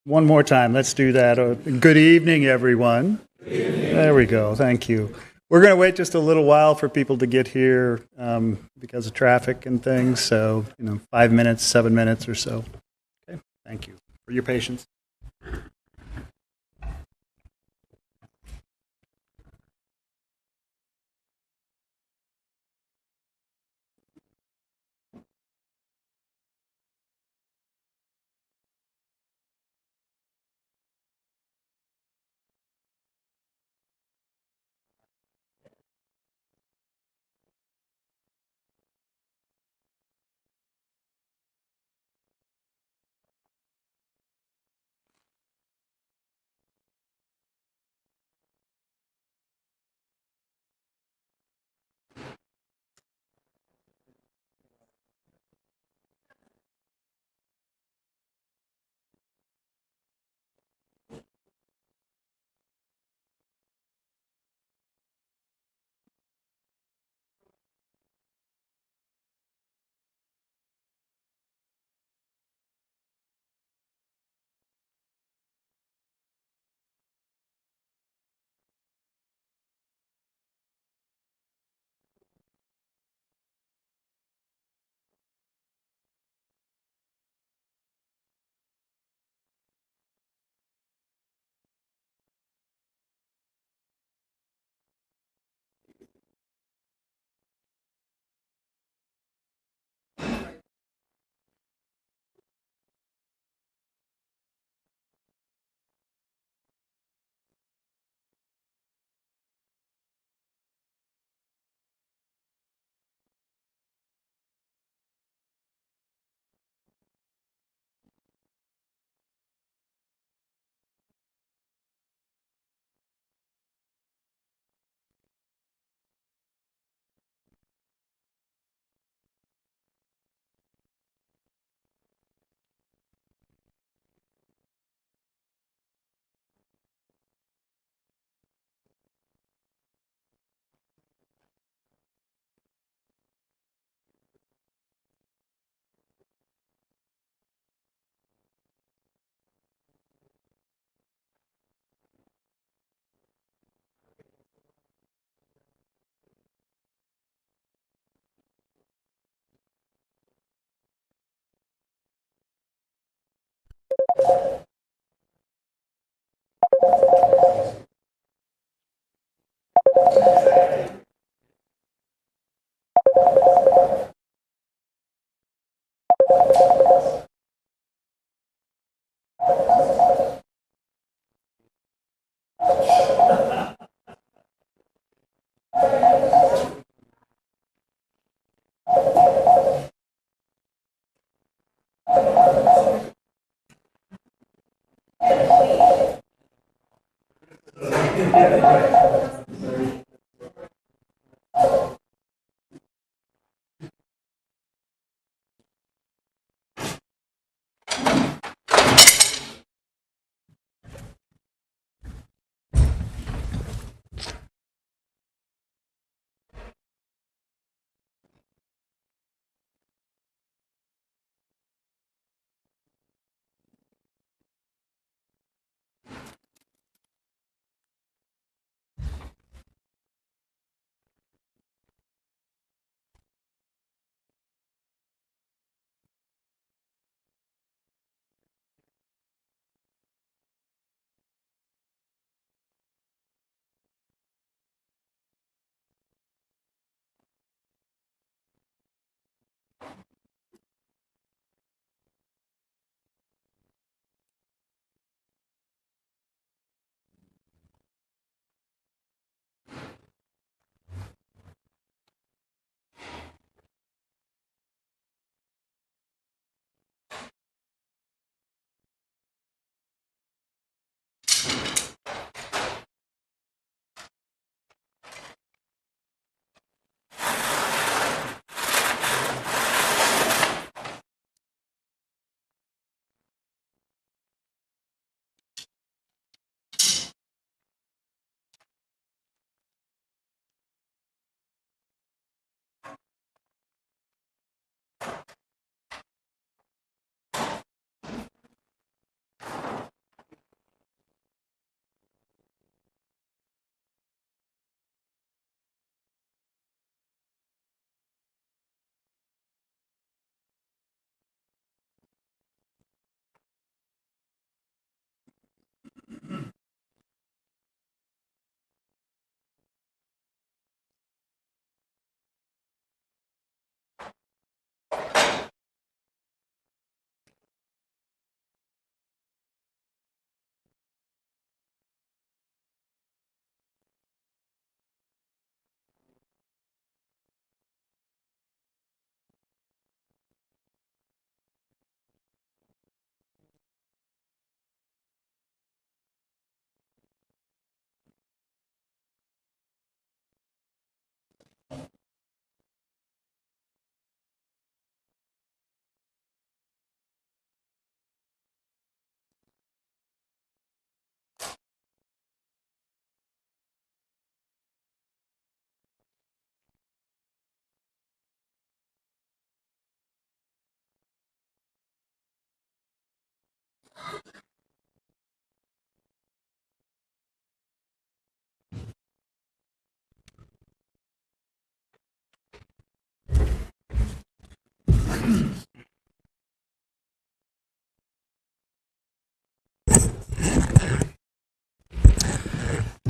One more time, let's do that. Good evening, everyone. There we go, thank you. We're going to wait just a little while for people to get here because of traffic and things, so 5 minutes, 7 minutes or so. Okay, thank you for your patience.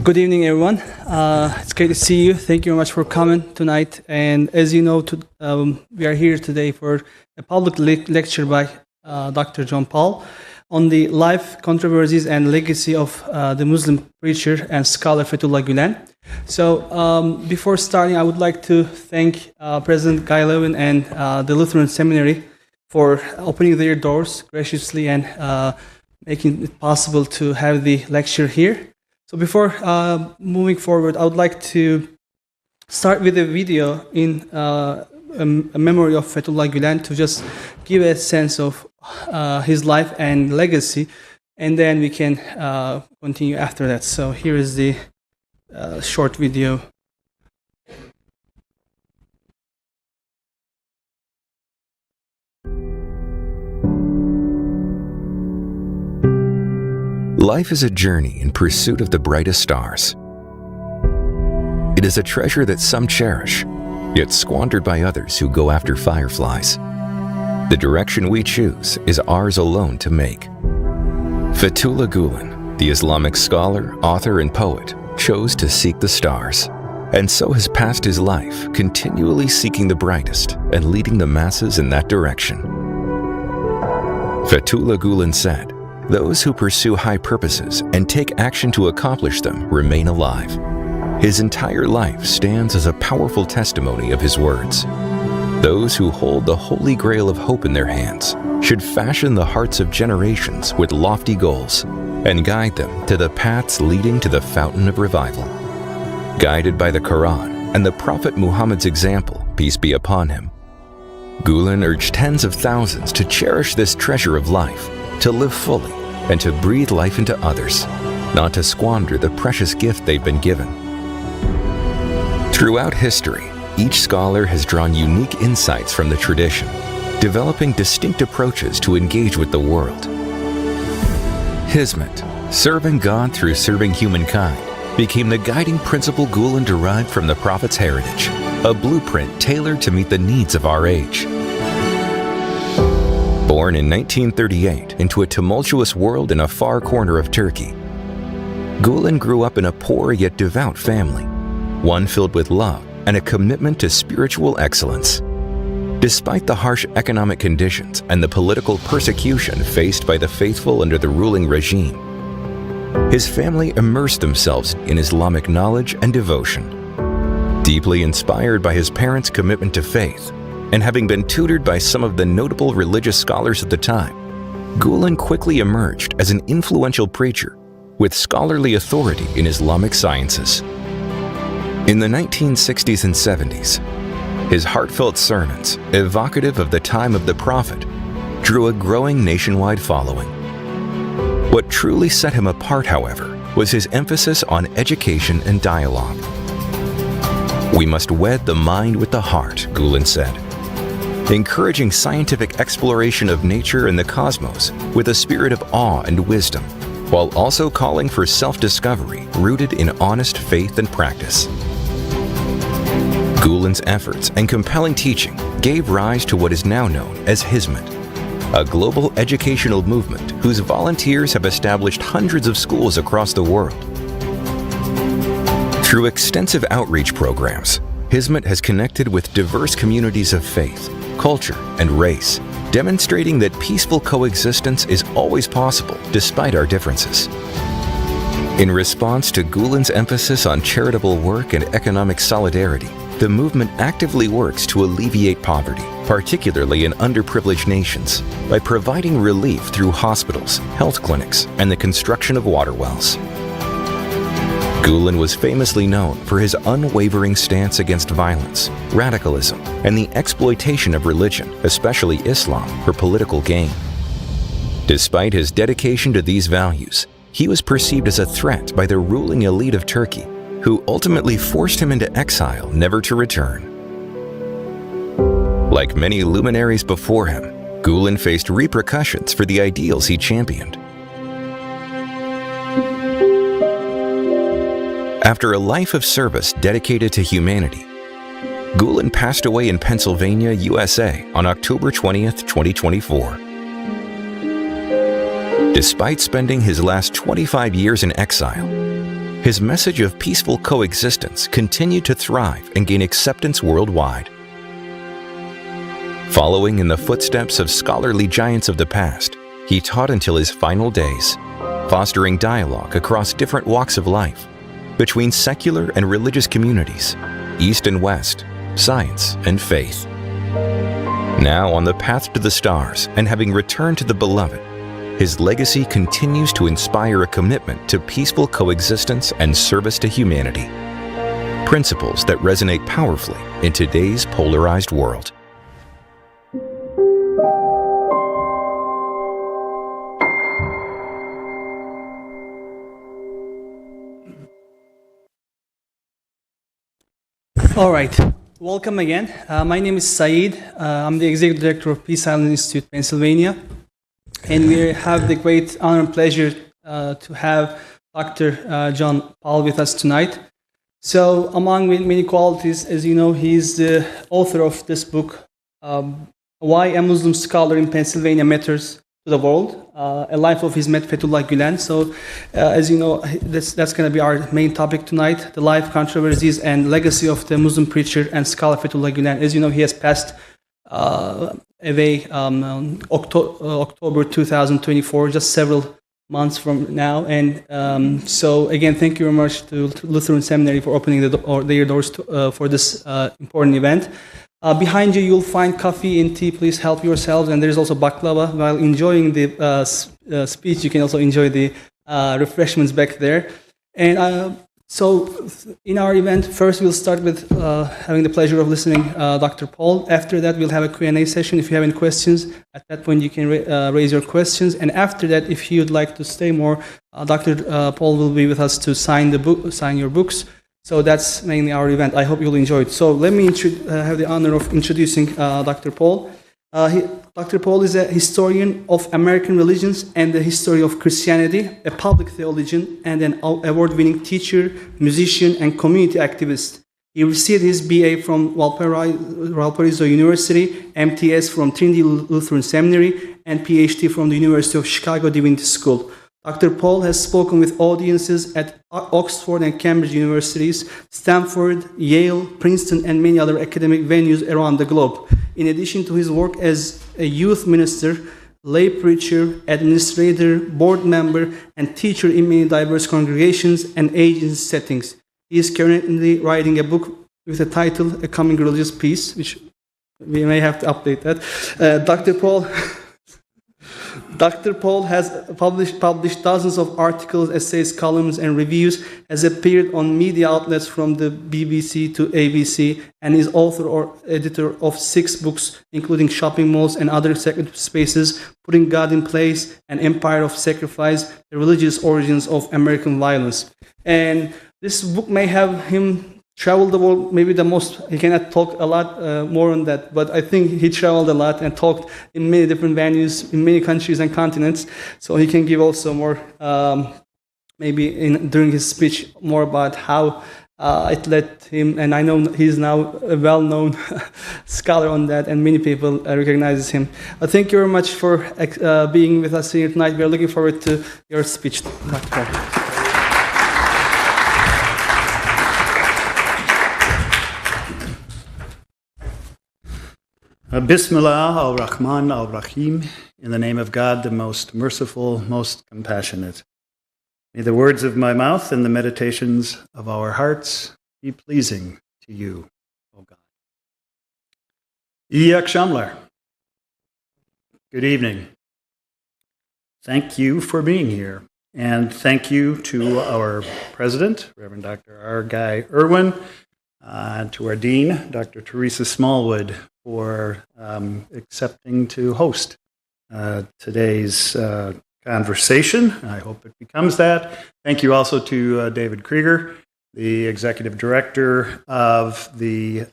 Good evening, everyone. It's great to see you. Thank you very much for coming tonight. And as you know, we are here today for a public lecture by Dr. Jon Pahl on the life, controversies, and legacy of the Muslim preacher and scholar Fethullah Gülen. So before starting, I would like to thank President Guy Levin and the Lutheran Seminary for opening their doors graciously and making it possible to have the lecture here. So before moving forward, I would like to start with a video in a memory of Fethullah Gülen to just give a sense of his life and legacy, and then we can continue after that. So here is the short video. Life is a journey in pursuit of the brightest stars. It is a treasure that some cherish, yet squandered by others who go after fireflies. The direction we choose is ours alone to make. Fethullah Gülen, the Islamic scholar, author, and poet, chose to seek the stars, and so has passed his life continually seeking the brightest and leading the masses in that direction. Fethullah Gülen said, "Those who pursue high purposes and take action to accomplish them remain alive." His entire life stands as a powerful testimony of his words. Those who hold the holy grail of hope in their hands should fashion the hearts of generations with lofty goals and guide them to the paths leading to the fountain of revival. Guided by the Quran and the Prophet Muhammad's example, peace be upon him, Gülen urged tens of thousands to cherish this treasure of life, to live fully, and to breathe life into others, not to squander the precious gift they've been given. Throughout history, each scholar has drawn unique insights from the tradition, developing distinct approaches to engage with the world. Hizmet, serving God through serving humankind, became the guiding principle Gülen derived from the Prophet's heritage, a blueprint tailored to meet the needs of our age. Born in 1938 into a tumultuous world in a far corner of Turkey, Gülen grew up in a poor yet devout family, one filled with love and a commitment to spiritual excellence. Despite the harsh economic conditions and the political persecution faced by the faithful under the ruling regime, his family immersed themselves in Islamic knowledge and devotion. Deeply inspired by his parents' commitment to faith, and having been tutored by some of the notable religious scholars of the time, Gülen quickly emerged as an influential preacher with scholarly authority in Islamic sciences. In the 1960s and 70s, his heartfelt sermons, evocative of the time of the Prophet, drew a growing nationwide following. What truly set him apart, however, was his emphasis on education and dialogue. "We must wed the mind with the heart," Gülen said, encouraging scientific exploration of nature and the cosmos with a spirit of awe and wisdom, while also calling for self-discovery rooted in honest faith and practice. Gülen's efforts and compelling teaching gave rise to what is now known as Hizmet, a global educational movement whose volunteers have established hundreds of schools across the world. Through extensive outreach programs, Hizmet has connected with diverse communities of faith, culture, and race, demonstrating that peaceful coexistence is always possible despite our differences. In response to Gülen's emphasis on charitable work and economic solidarity, the movement actively works to alleviate poverty, particularly in underprivileged nations, by providing relief through hospitals, health clinics, and the construction of water wells. Gülen was famously known for his unwavering stance against violence, radicalism, and the exploitation of religion, especially Islam, for political gain. Despite his dedication to these values, he was perceived as a threat by the ruling elite of Turkey, who ultimately forced him into exile, never to return. Like many luminaries before him, Gülen faced repercussions for the ideals he championed. After a life of service dedicated to humanity, Gülen passed away in Pennsylvania, USA on October 20th, 2024. Despite spending his last 25 years in exile, his message of peaceful coexistence continued to thrive and gain acceptance worldwide. Following in the footsteps of scholarly giants of the past, he taught until his final days, fostering dialogue across different walks of life, between secular and religious communities, East and West, science and faith. Now on the path to the stars and having returned to the beloved, his legacy continues to inspire a commitment to peaceful coexistence and service to humanity, principles that resonate powerfully in today's polarized world. All right. Welcome again. My name is Saeed. I'm the Executive Director of Peace Island Institute, Pennsylvania. And we have the great honor and pleasure to have Dr. Jon Pahl with us tonight. So among many qualities, as you know, he's the author of this book, Why a Muslim Scholar in Pennsylvania Matters to the World, a life of Hizmet Fethullah Gülen. So as you know, that's going to be our main topic tonight, the life, controversies, and legacy of the Muslim preacher and scholar Fethullah Gülen. As you know, he has passed away October 2024, just several months from now. And so again, thank you very much to Lutheran Seminary for opening their doors for this important event. Behind you, you'll find coffee and tea. Please help yourselves. And there's also baklava. While enjoying the speech, you can also enjoy the refreshments back there. And so in our event, first we'll start with having the pleasure of listening Dr. Pahl. After that, we'll have a Q&A session. If you have any questions, at that point you can raise your questions. And after that, if you'd like to stay more, Dr. Pahl will be with us to sign your books. So that's mainly our event. I hope you'll enjoy it. So let me have the honor of introducing Dr. Pahl. Dr. Pahl is a historian of American religions and the history of Christianity, a public theologian, and an award-winning teacher, musician, and community activist. He received his BA from Valparaiso University, MTS from Trinity Lutheran Seminary, and Ph.D. from the University of Chicago Divinity School. Dr. Pahl has spoken with audiences at Oxford and Cambridge universities, Stanford, Yale, Princeton, and many other academic venues around the globe. In addition to his work as a youth minister, lay preacher, administrator, board member, and teacher in many diverse congregations and agency settings, he is currently writing a book with the title A Coming Religious Peace, which we may have to update that. Dr. Pahl has published dozens of articles, essays, columns, and reviews, has appeared on media outlets from the BBC to ABC, and is author or editor of 6 books, including Shopping Malls and Other Sacred Spaces, Putting God in Place, An Empire of Sacrifice, The Religious Origins of American Violence. And this book may have him travel the world, maybe the most. He cannot talk a lot more on that, but I think he traveled a lot and talked in many different venues, in many countries and continents, so he can give also more, during his speech, more about how it led him, and I know he's now a well-known scholar on that, and many people recognize him. Thank you very much for being with us here tonight. We are looking forward to your speech, Dr. Pahl. Bismillah al-Rahman al-Rahim, in the name of God, the most merciful, most compassionate. May the words of my mouth and the meditations of our hearts be pleasing to you, O God. Yak Shamlar. Good evening. Thank you for being here. And thank you to our president, Reverend Dr. R. Guy Irwin, and to our dean, Dr. Teresa Smallwood, for accepting to host today's conversation. I hope it becomes that. Thank you also to David Krieger, the executive director of the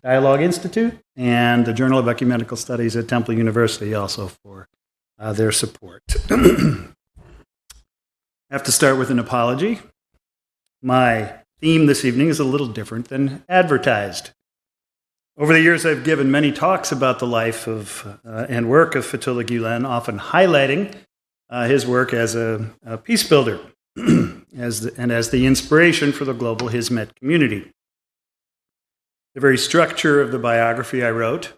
Dialogue Institute and the Journal of Ecumenical Studies at Temple University also for their support. I have to start with an apology. My theme this evening is a little different than advertised. Over the years, I've given many talks about the life of and work of Fethullah Gülen, often highlighting his work as a peace builder as the inspiration for the global Hizmet community. The very structure of the biography I wrote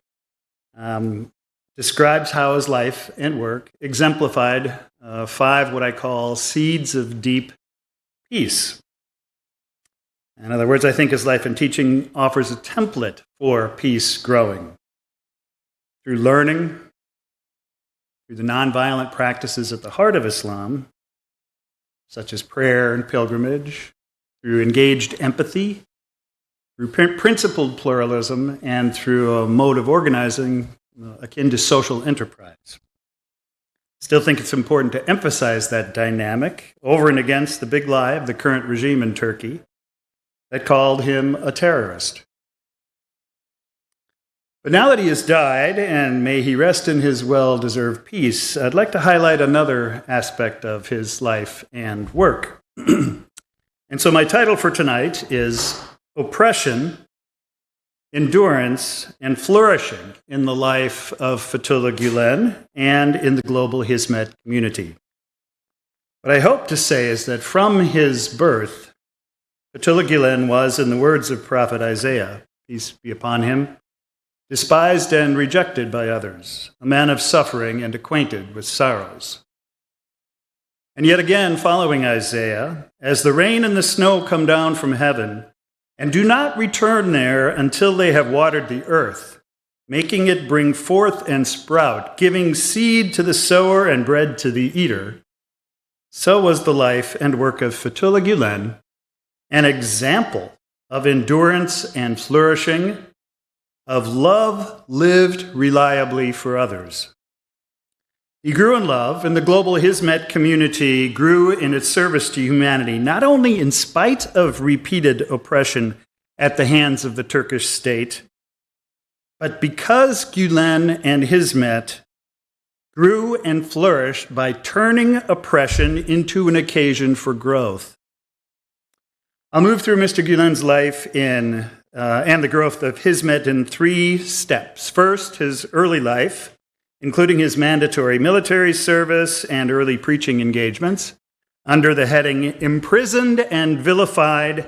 describes how his life and work exemplified 5 what I call seeds of deep peace. In other words, I think his life and teaching offers a template for peace growing through learning, through the nonviolent practices at the heart of Islam, such as prayer and pilgrimage, through engaged empathy, through principled pluralism, and through a mode of organizing akin to social enterprise. Still think it's important to emphasize that dynamic over and against the big lie of the current regime in Turkey that called him a terrorist. But now that he has died, and may he rest in his well-deserved peace, I'd like to highlight another aspect of his life and work. And so my title for tonight is Oppression, Endurance, and Flourishing in the Life of Fethullah Gülen and in the global Hizmet community. What I hope to say is that from his birth, Fethullah Gülen was, in the words of Prophet Isaiah, peace be upon him, despised and rejected by others, a man of suffering and acquainted with sorrows. And yet again, following Isaiah, as the rain and the snow come down from heaven, and do not return there until they have watered the earth, making it bring forth and sprout, giving seed to the sower and bread to the eater, so was the life and work of Fethullah Gülen, an example of endurance and flourishing, of love lived reliably for others. He grew in love, and the global Hizmet community grew in its service to humanity, not only in spite of repeated oppression at the hands of the Turkish state, but because Gülen and Hizmet grew and flourished by turning oppression into an occasion for growth. I'll move through Mr. Gülen's life and the growth of Hizmet in 3 steps. First, his early life, including his mandatory military service and early preaching engagements, under the heading Imprisoned and Vilified,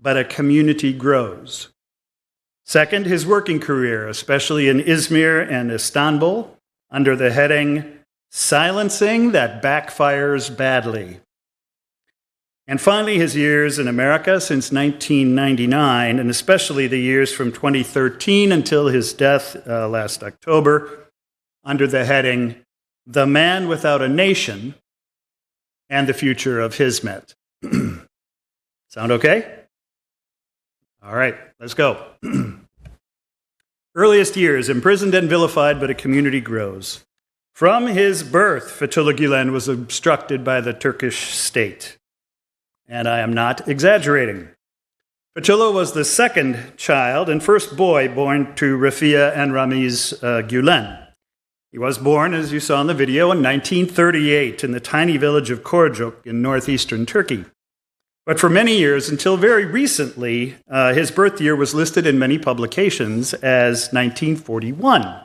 but a Community Grows. Second, his working career, especially in Izmir and Istanbul, under the heading Silencing That Backfires Badly. And finally, his years in America since 1999, and especially the years from 2013 until his death last October, under the heading The Man Without a Nation and the Future of Hizmet. Sound okay? All right, let's go. Earliest years, imprisoned and vilified, but a community grows. From his birth, Fethullah Gülen was obstructed by the Turkish state. And I am not exaggerating. Fethullah was the second child and first boy born to Rafia and Ramiz Gülen. He was born, as you saw in the video, in 1938 in the tiny village of Korcuk in northeastern Turkey. But for many years, until very recently, his birth year was listed in many publications as 1941.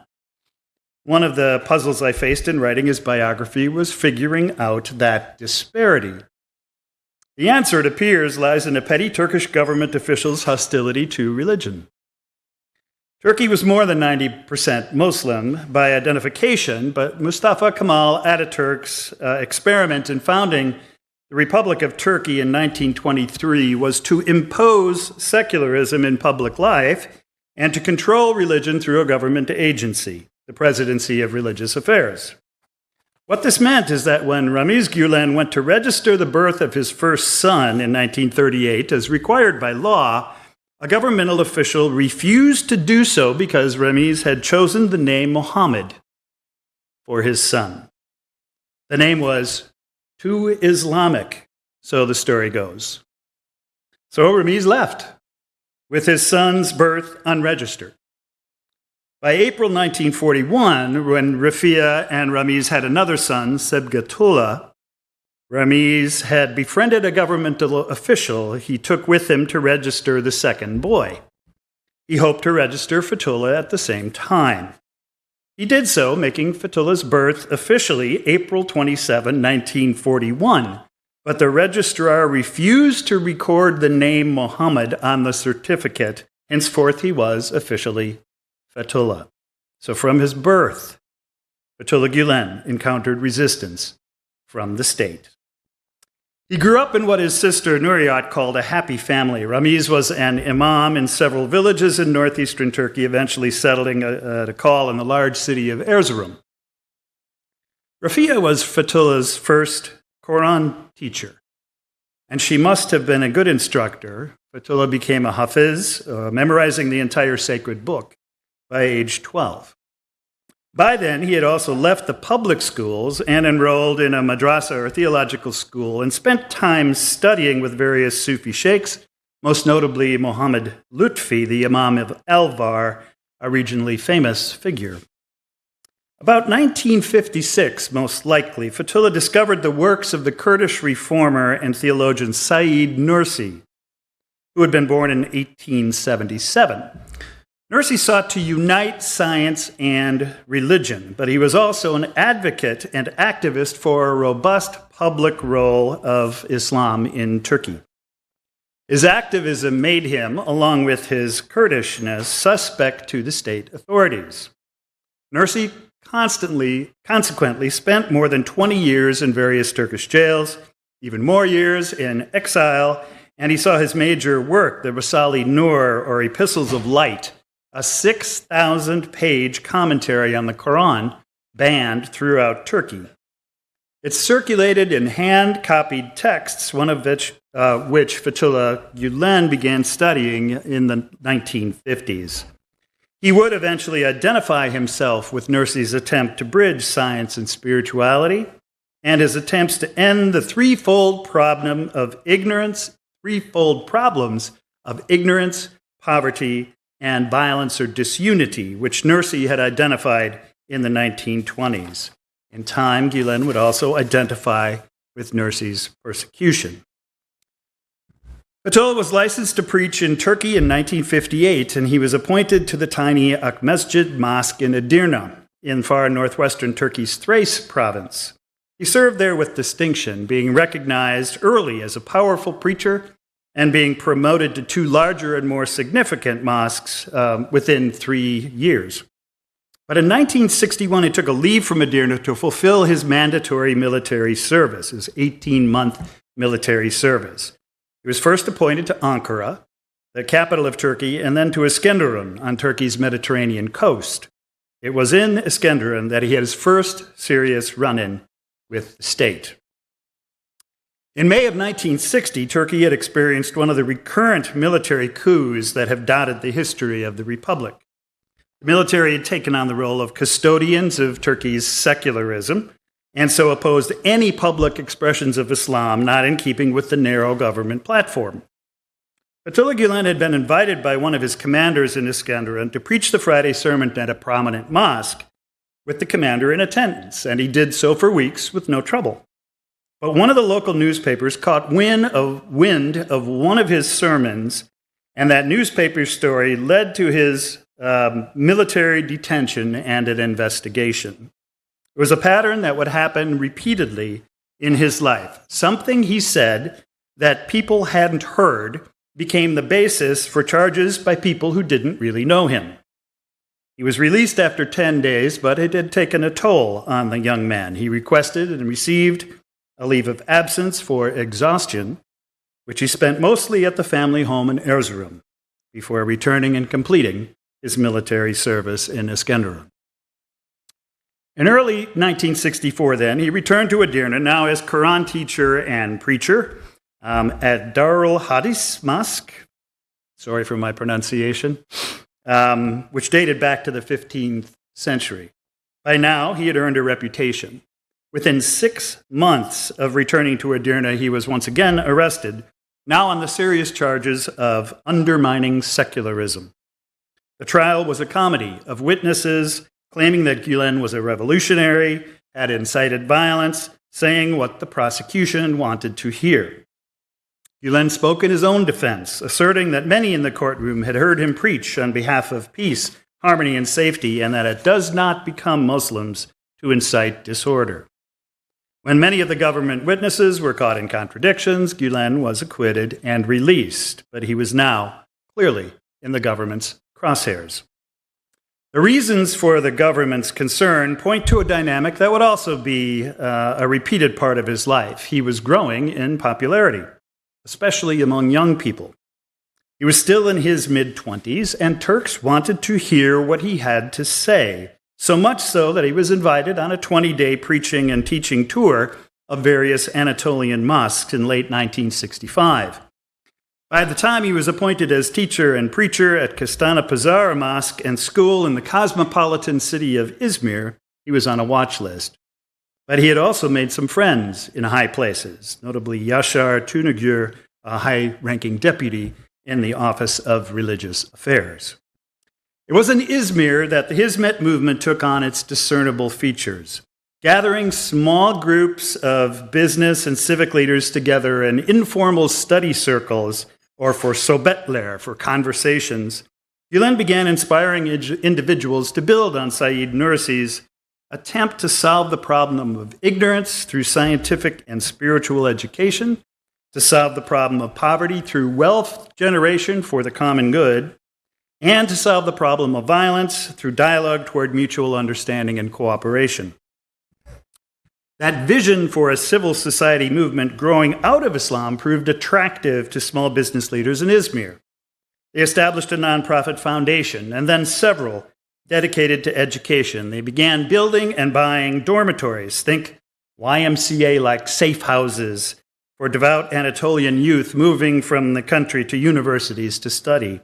One of the puzzles I faced in writing his biography was figuring out that disparity. The answer, it appears, lies in a petty Turkish government official's hostility to religion. Turkey was more than 90% Muslim by identification, but Mustafa Kemal Ataturk's experiment in founding the Republic of Turkey in 1923 was to impose secularism in public life and to control religion through a government agency, the Presidency of Religious Affairs. What this meant is that when Ramiz Gülen went to register the birth of his first son in 1938, as required by law, a governmental official refused to do so because Ramiz had chosen the name Muhammad for his son. The name was too Islamic, so the story goes. So Ramiz left. with his son's birth unregistered. By April 1941, when Rafia and Ramiz had another son, Sebgatullah, Ramiz had befriended a governmental official he took with him to register the second boy. He hoped to register Fethullah at the same time. He did so, making Fethullah's birth officially April 27, 1941, but the registrar refused to record the name Muhammad on the certificate. Henceforth, he was officially Fethullah. So from his birth, Fethullah Gülen encountered resistance from the state. He grew up in what his sister Nuriyat called a happy family. Ramiz was an imam in several villages in northeastern Turkey, eventually settling at a call in the large city of Erzurum. Rafia was Fethullah's first Quran teacher, and she must have been a good instructor. Fethullah became a hafiz, memorizing the entire sacred book by age 12. By then, he had also left the public schools and enrolled in a madrasa or theological school and spent time studying with various Sufi sheikhs, most notably Muhammad Lutfi, the Imam of Alvar, a regionally famous figure. About 1956, most likely, Fethullah discovered the works of the Kurdish reformer and theologian Said Nursi, who had been born in 1877. Nursi sought to unite science and religion, but he was also an advocate and activist for a robust public role of Islam in Turkey. His activism made him, along with his Kurdishness, suspect to the state authorities. Nursi consequently spent more than 20 years in various Turkish jails, even more years in exile, and he saw his major work, the Risale-i Nur, or Epistles of Light, a 6,000-page commentary on the Quran, banned throughout Turkey. It circulated in hand-copied texts, one of which Fethullah Gülen began studying in the 1950s. He would eventually identify himself with Nursi's attempt to bridge science and spirituality, and his attempts to end the threefold problems of ignorance, poverty, and violence or disunity, which Nursi had identified in the 1920s. In time, Gülen would also identify with Nursi's persecution. Fethullah was licensed to preach in Turkey in 1958, and he was appointed to the tiny Akmesjid Mosque in Edirne, in far northwestern Turkey's Thrace province. He served there with distinction, being recognized early as a powerful preacher and being promoted to two larger and more significant mosques within 3 years. But in 1961, he took a leave from Edirne to fulfill his mandatory military service, his 18-month military service. He was first appointed to Ankara, the capital of Turkey, and then to Iskenderun on Turkey's Mediterranean coast. It was in Iskenderun that he had his first serious run-in with the state. In May of 1960, Turkey had experienced one of the recurrent military coups that have dotted the history of the republic. The military had taken on the role of custodians of Turkey's secularism, and so opposed any public expressions of Islam not in keeping with the narrow government platform. Fethullah Gülen had been invited by one of his commanders in Iskenderun to preach the Friday sermon at a prominent mosque, with the commander in attendance, and he did so for weeks with no trouble. But one of the local newspapers caught wind of one of his sermons, and that newspaper story led to his military detention and an investigation. It was a pattern that would happen repeatedly in his life. Something he said that people hadn't heard became the basis for charges by people who didn't really know him. He was released after 10 days, but it had taken a toll on the young man. He requested and received a leave of absence for exhaustion, which he spent mostly at the family home in Erzurum, before returning and completing his military service in Iskenderun. In early 1964, then, he returned to Edirne, now as Quran teacher and preacher at Darul Hadis Mosque, sorry for my pronunciation, which dated back to the 15th century. By now, he had earned a reputation. Within 6 months of returning to Edirne, he was once again arrested, now on the serious charges of undermining secularism. The trial was a comedy of witnesses claiming that Gülen was a revolutionary, had incited violence, saying what the prosecution wanted to hear. Gülen spoke in his own defense, asserting that many in the courtroom had heard him preach on behalf of peace, harmony, and safety, and that it does not become Muslims to incite disorder. When many of the government witnesses were caught in contradictions, Gülen was acquitted and released, but he was now clearly in the government's crosshairs. The reasons for the government's concern point to a dynamic that would also be a repeated part of his life. He was growing in popularity, especially among young people. He was still in his mid-20s, and Turks wanted to hear what he had to say, so much so that he was invited on a 20-day preaching and teaching tour of various Anatolian mosques in late 1965. By the time he was appointed as teacher and preacher at Kastana Pazara Mosque and school in the cosmopolitan city of Izmir, he was on a watch list. But he had also made some friends in high places, notably Yashar Tunagur, a high-ranking deputy in the Office of Religious Affairs. It was in Izmir that the Hizmet movement took on its discernible features, gathering small groups of business and civic leaders together in informal study circles, or for sobetler, for conversations. Gülen began inspiring individuals to build on Said Nursi's attempt to solve the problem of ignorance through scientific and spiritual education, to solve the problem of poverty through wealth generation for the common good, and to solve the problem of violence through dialogue toward mutual understanding and cooperation. That vision for a civil society movement growing out of Islam proved attractive to small business leaders in Izmir. They established a nonprofit foundation and then several dedicated to education. They began building and buying dormitories, think YMCA-like safe houses for devout Anatolian youth moving from the country to universities to study.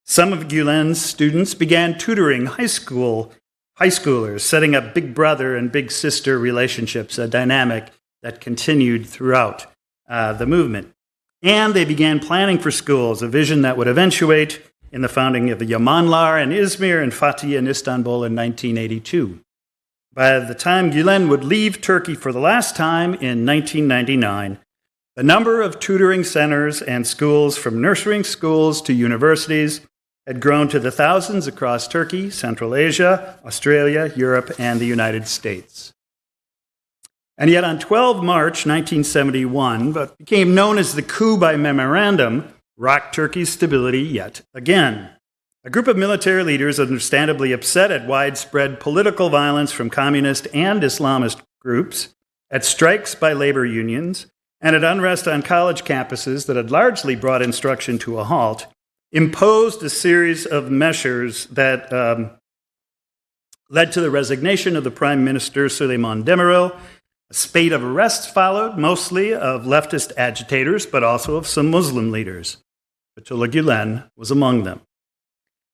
Some of Gülen's students began tutoring high schoolers, setting up big brother and big sister relationships, a dynamic that continued throughout the movement. And they began planning for schools, a vision that would eventuate in the founding of the Yamanlar in Izmir and Fatih in Istanbul in 1982. By the time Gülen would leave Turkey for the last time in 1999, the number of tutoring centers and schools, from nursery schools to universities, had grown to the thousands across Turkey, Central Asia, Australia, Europe, and the United States. And yet on 12 March 1971, what became known as the coup by memorandum, rocked Turkey's stability yet again. A group of military leaders, understandably upset at widespread political violence from communist and Islamist groups, at strikes by labor unions, and at unrest on college campuses that had largely brought instruction to a halt, imposed a series of measures that led to the resignation of the Prime Minister Süleyman Demirel. A spate of arrests followed, mostly of leftist agitators, but also of some Muslim leaders. Fethullah Gülen was among them.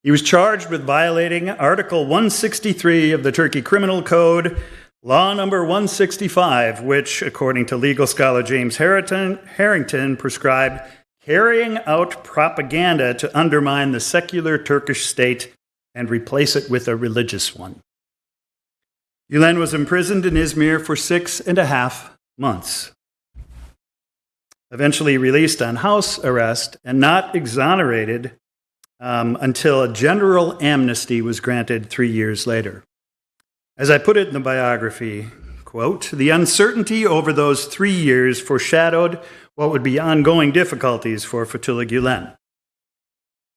He was charged with violating Article 163 of the Turkey Criminal Code, Law Number 165, which, according to legal scholar James Harrington, prescribed carrying out propaganda to undermine the secular Turkish state and replace it with a religious one. Gülen was imprisoned in Izmir for 6.5 months, eventually released on house arrest and not exonerated until a general amnesty was granted 3 years later. As I put it in the biography, quote, "The uncertainty over those 3 years foreshadowed what would be ongoing difficulties for Fethullah Gülen.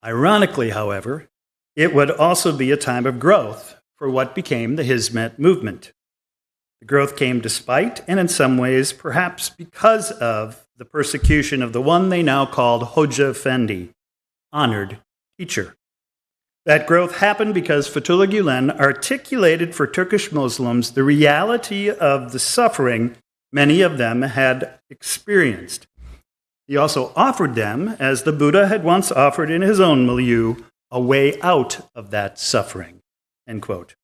Ironically, however, it would also be a time of growth for what became the Hizmet movement. The growth came despite, and in some ways, perhaps because of, the persecution of the one they now called Hoca Efendi, honored teacher. That growth happened because Fethullah Gülen articulated for Turkish Muslims the reality of the suffering many of them had experienced. He also offered them, as the Buddha had once offered in his own milieu, a way out of that suffering." End quote.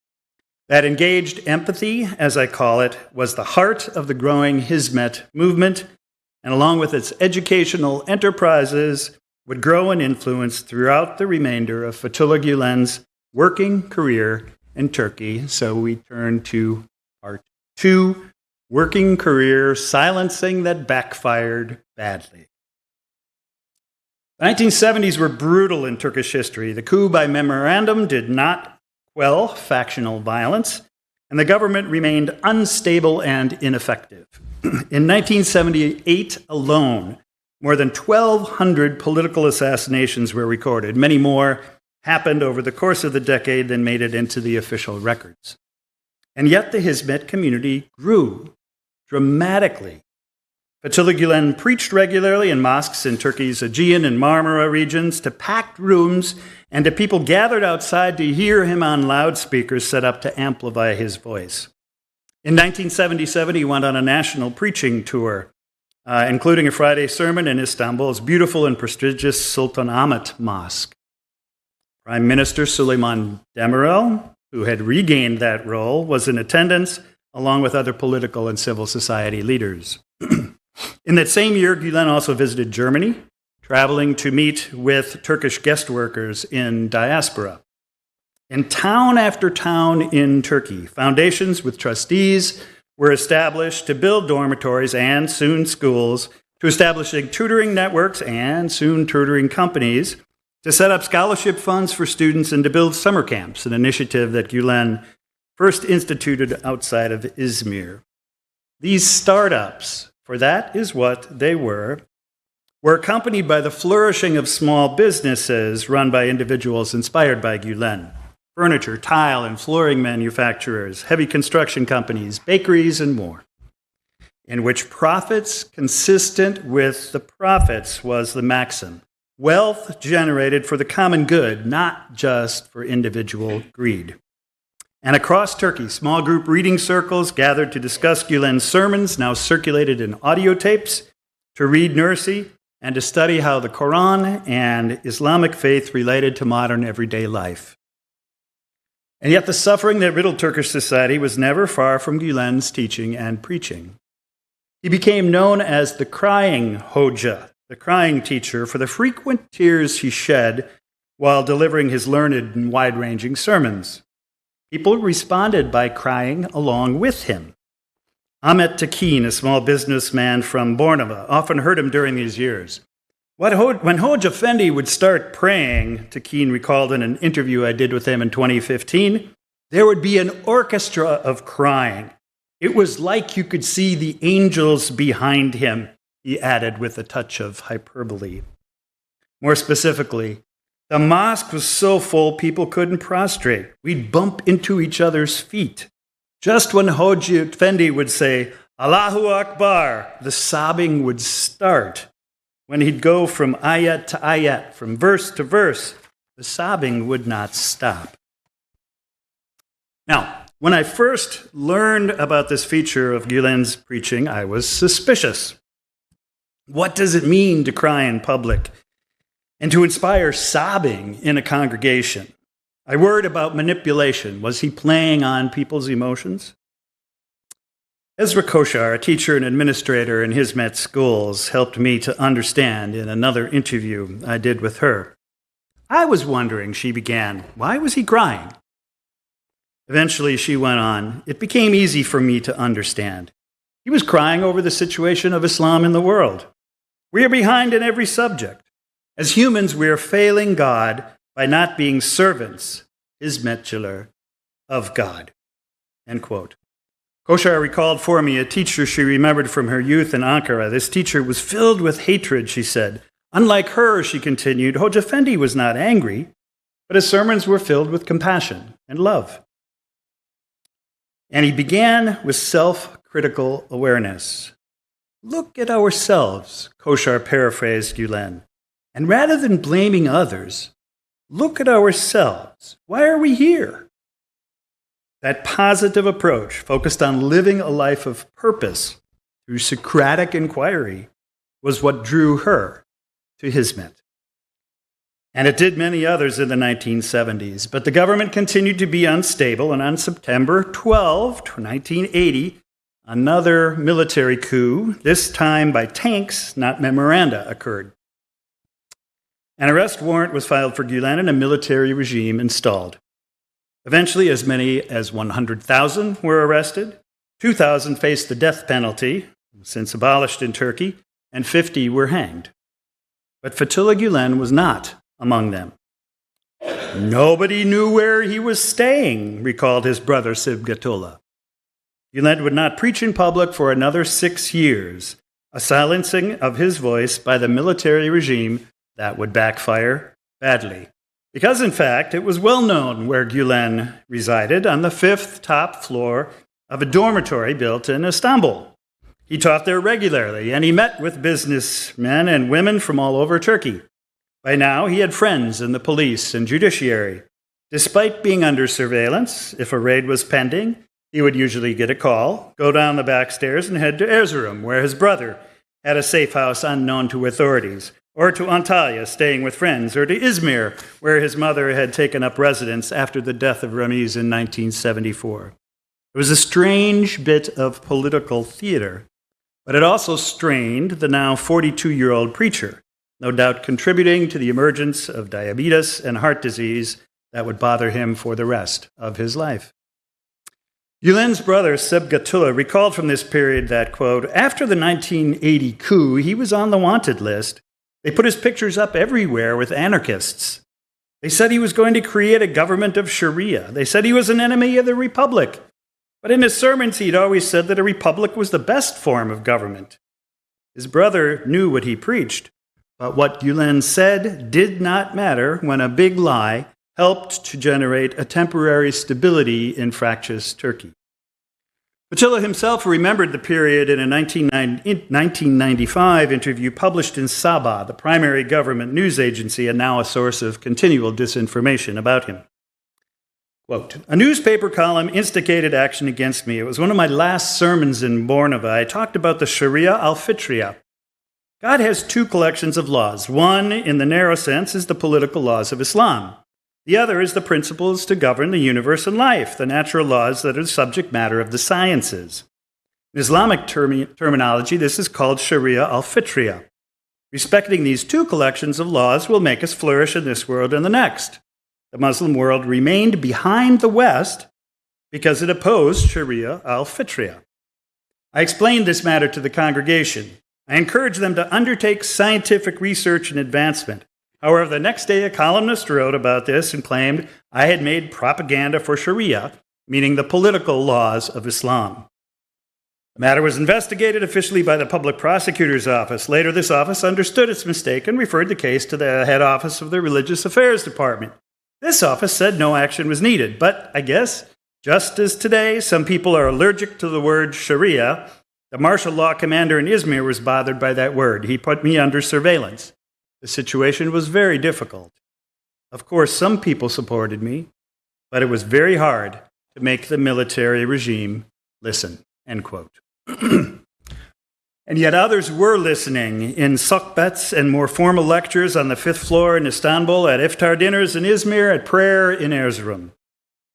That engaged empathy, as I call it, was the heart of the growing Hizmet movement, and along with its educational enterprises, would grow in influence throughout the remainder of Fethullah Gülen's working career in Turkey. So we turn to part 2, working career, silencing that backfired badly. The 1970s were brutal in Turkish history. The coup by memorandum did not quell factional violence, and the government remained unstable and ineffective. In 1978 alone, more than 1,200 political assassinations were recorded. Many more happened over the course of the decade than made it into the official records. And yet the Hizmet community grew dramatically. Fethullah Gülen preached regularly in mosques in Turkey's Aegean and Marmara regions to packed rooms and to people gathered outside to hear him on loudspeakers set up to amplify his voice. In 1977, he went on a national preaching tour, including a Friday sermon in Istanbul's beautiful and prestigious Sultanahmet Mosque. Prime Minister Süleyman Demirel, who had regained that role, was in attendance, along with other political and civil society leaders. In that same year, Gülen also visited Germany, traveling to meet with Turkish guest workers in diaspora. In town after town in Turkey, foundations with trustees were established to build dormitories and soon schools, to establishing tutoring networks and soon tutoring companies, to set up scholarship funds for students, and to build summer camps, an initiative that Gülen first instituted outside of Izmir. These startups, for that is what they were accompanied by the flourishing of small businesses run by individuals inspired by Gülen: furniture, tile, and flooring manufacturers, heavy construction companies, bakeries, and more, in which profits consistent with the prophets was the maxim: wealth generated for the common good, not just for individual greed. And across Turkey, small group reading circles gathered to discuss Gülen's sermons, now circulated in audio tapes, to read Nursi, and to study how the Quran and Islamic faith related to modern everyday life. And yet the suffering that riddled Turkish society was never far from Gülen's teaching and preaching. He became known as the crying Hoca, the crying teacher, for the frequent tears he shed while delivering his learned and wide-ranging sermons. People responded by crying along with him. Ahmet Tekin, a small businessman from Bornova, often heard him during these years. When Hoca Effendi would start praying, Tekin recalled in an interview I did with him in 2015, there would be an orchestra of crying. It was like you could see the angels behind him, he added with a touch of hyperbole. More specifically, the mosque was so full people couldn't prostrate. We'd bump into each other's feet. Just when Hoca Effendi would say, Allahu Akbar, the sobbing would start. When he'd go from ayat to ayat, from verse to verse, the sobbing would not stop. Now, when I first learned about this feature of Gülen's preaching, I was suspicious. What does it mean to cry in public and to inspire sobbing in a congregation? I worried about manipulation. Was he playing on people's emotions? Ezra Koshar, a teacher and administrator in Hizmet schools, helped me to understand in another interview I did with her. I was wondering, she began, why was he crying? Eventually, she went on, it became easy for me to understand. He was crying over the situation of Islam in the world. We are behind in every subject. As humans, we are failing God by not being servants, hizmetçiler, of God. End quote. Koshar recalled for me a teacher she remembered from her youth in Ankara. This teacher was filled with hatred, she said. Unlike her, she continued, Hoca Effendi was not angry, but his sermons were filled with compassion and love. And he began with self-critical awareness. Look at ourselves, Koshar paraphrased Gülen. And rather than blaming others, look at ourselves. Why are we here? That positive approach, focused on living a life of purpose through Socratic inquiry, was what drew her to Hizmet. And it did many others in the 1970s. But the government continued to be unstable, and on September 12, 1980, another military coup, this time by tanks, not memoranda, occurred. An arrest warrant was filed for Gülen and a military regime installed. Eventually, as many as 100,000 were arrested, 2,000 faced the death penalty, since abolished in Turkey, and 50 were hanged. But Fethullah Gülen was not among them. Nobody knew where he was staying, recalled his brother Sibghatullah. Gülen would not preach in public for another 6 years, a silencing of his voice by the military regime that would backfire badly. Because, in fact, it was well known where Gülen resided, on the 5th top floor of a dormitory built in Istanbul. He taught there regularly, and he met with businessmen and women from all over Turkey. By now, he had friends in the police and judiciary. Despite being under surveillance, if a raid was pending, he would usually get a call, go down the back stairs, and head to Erzurum, where his brother had a safe house unknown to authorities, or to Antalya, staying with friends, or to Izmir, where his mother had taken up residence after the death of Ramiz in 1974. It was a strange bit of political theater, but it also strained the now 42-year-old preacher, no doubt contributing to the emergence of diabetes and heart disease that would bother him for the rest of his life. Gülen's brother, Sibghatullah, recalled from this period that, quote, after the 1980 coup, he was on the wanted list. They put his pictures up everywhere with anarchists. They said he was going to create a government of Sharia. They said he was an enemy of the republic. But in his sermons, he'd always said that a republic was the best form of government. His brother knew what he preached, but what Gülen said did not matter when a big lie helped to generate a temporary stability in fractious Turkey. Fethullah himself remembered the period in a 1995 interview published in Sabah, the primary government news agency and now a source of continual disinformation about him. Quote, a newspaper column instigated action against me. It was one of my last sermons in Bornova. I talked about the Sharia al-Fitriya. God has two collections of laws. One, in the narrow sense, is the political laws of Islam. The other is the principles to govern the universe and life, the natural laws that are the subject matter of the sciences. In Islamic terminology, this is called Sharia al-Fitriya. Respecting these two collections of laws will make us flourish in this world and the next. The Muslim world remained behind the West because it opposed Sharia al-Fitriya. I explained this matter to the congregation. I encouraged them to undertake scientific research and advancement. However, the next day, a columnist wrote about this and claimed I had made propaganda for Sharia, meaning the political laws of Islam. The matter was investigated officially by the public prosecutor's office. Later, this office understood its mistake and referred the case to the head office of the Religious Affairs Department. This office said no action was needed, but I guess, just as today some people are allergic to the word Sharia, the martial law commander in Izmir was bothered by that word. He put me under surveillance. The situation was very difficult. Of course, some people supported me, but it was very hard to make the military regime listen, end quote. And yet others were listening in sohbets and more formal lectures on the 5th floor in Istanbul, at iftar dinners in Izmir, at prayer in Erzurum.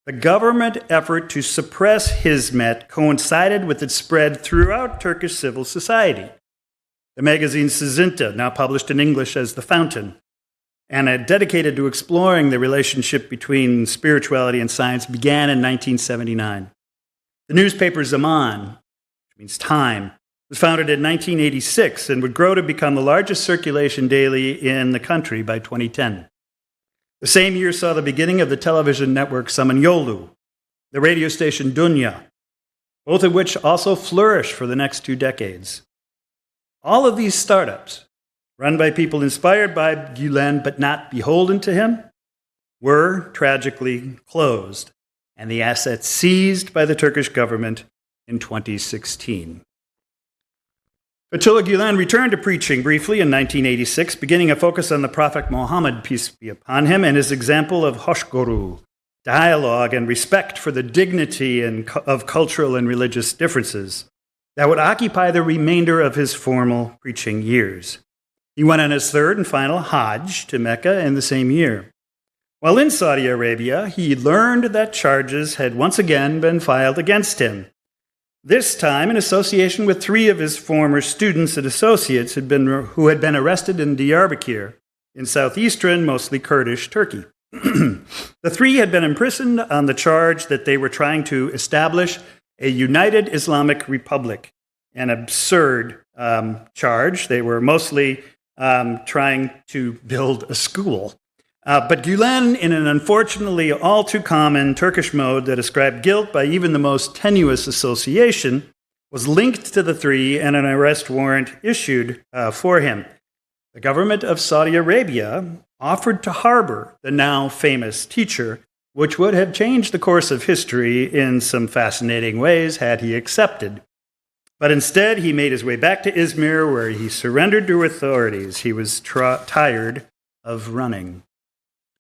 The government effort to suppress Hizmet coincided with its spread throughout Turkish civil society. The magazine Sizinta, now published in English as The Fountain, and dedicated to exploring the relationship between spirituality and science, began in 1979. The newspaper Zaman, which means time, was founded in 1986 and would grow to become the largest circulation daily in the country by 2010. The same year saw the beginning of the television network Samanyolu, the radio station Dunya, both of which also flourished for the next 2 decades. All of these startups, run by people inspired by Gülen but not beholden to him, were tragically closed, and the assets seized by the Turkish government in 2016. Fethullah Gülen returned to preaching briefly in 1986, beginning a focus on the Prophet Muhammad, peace be upon him, and his example of hoşgörü, dialogue and respect for the dignity of cultural and religious differences that would occupy the remainder of his formal preaching years. He went on his 3rd and final Hajj to Mecca in the same year. While in Saudi Arabia, he learned that charges had once again been filed against him. this time in association with 3 of his former students and associates who had been arrested in Diyarbakir in southeastern, mostly Kurdish Turkey. The 3 had been imprisoned on the charge that they were trying to establish a united Islamic Republic, an absurd charge. They were mostly trying to build a school. But Gülen, in an unfortunately all too common Turkish mode that ascribed guilt by even the most tenuous association, was linked to the 3 and an arrest warrant issued for him. The government of Saudi Arabia offered to harbor the now famous teacher, which would have changed the course of history in some fascinating ways had he accepted. But instead, he made his way back to Izmir, where he surrendered to authorities. He was tired of running.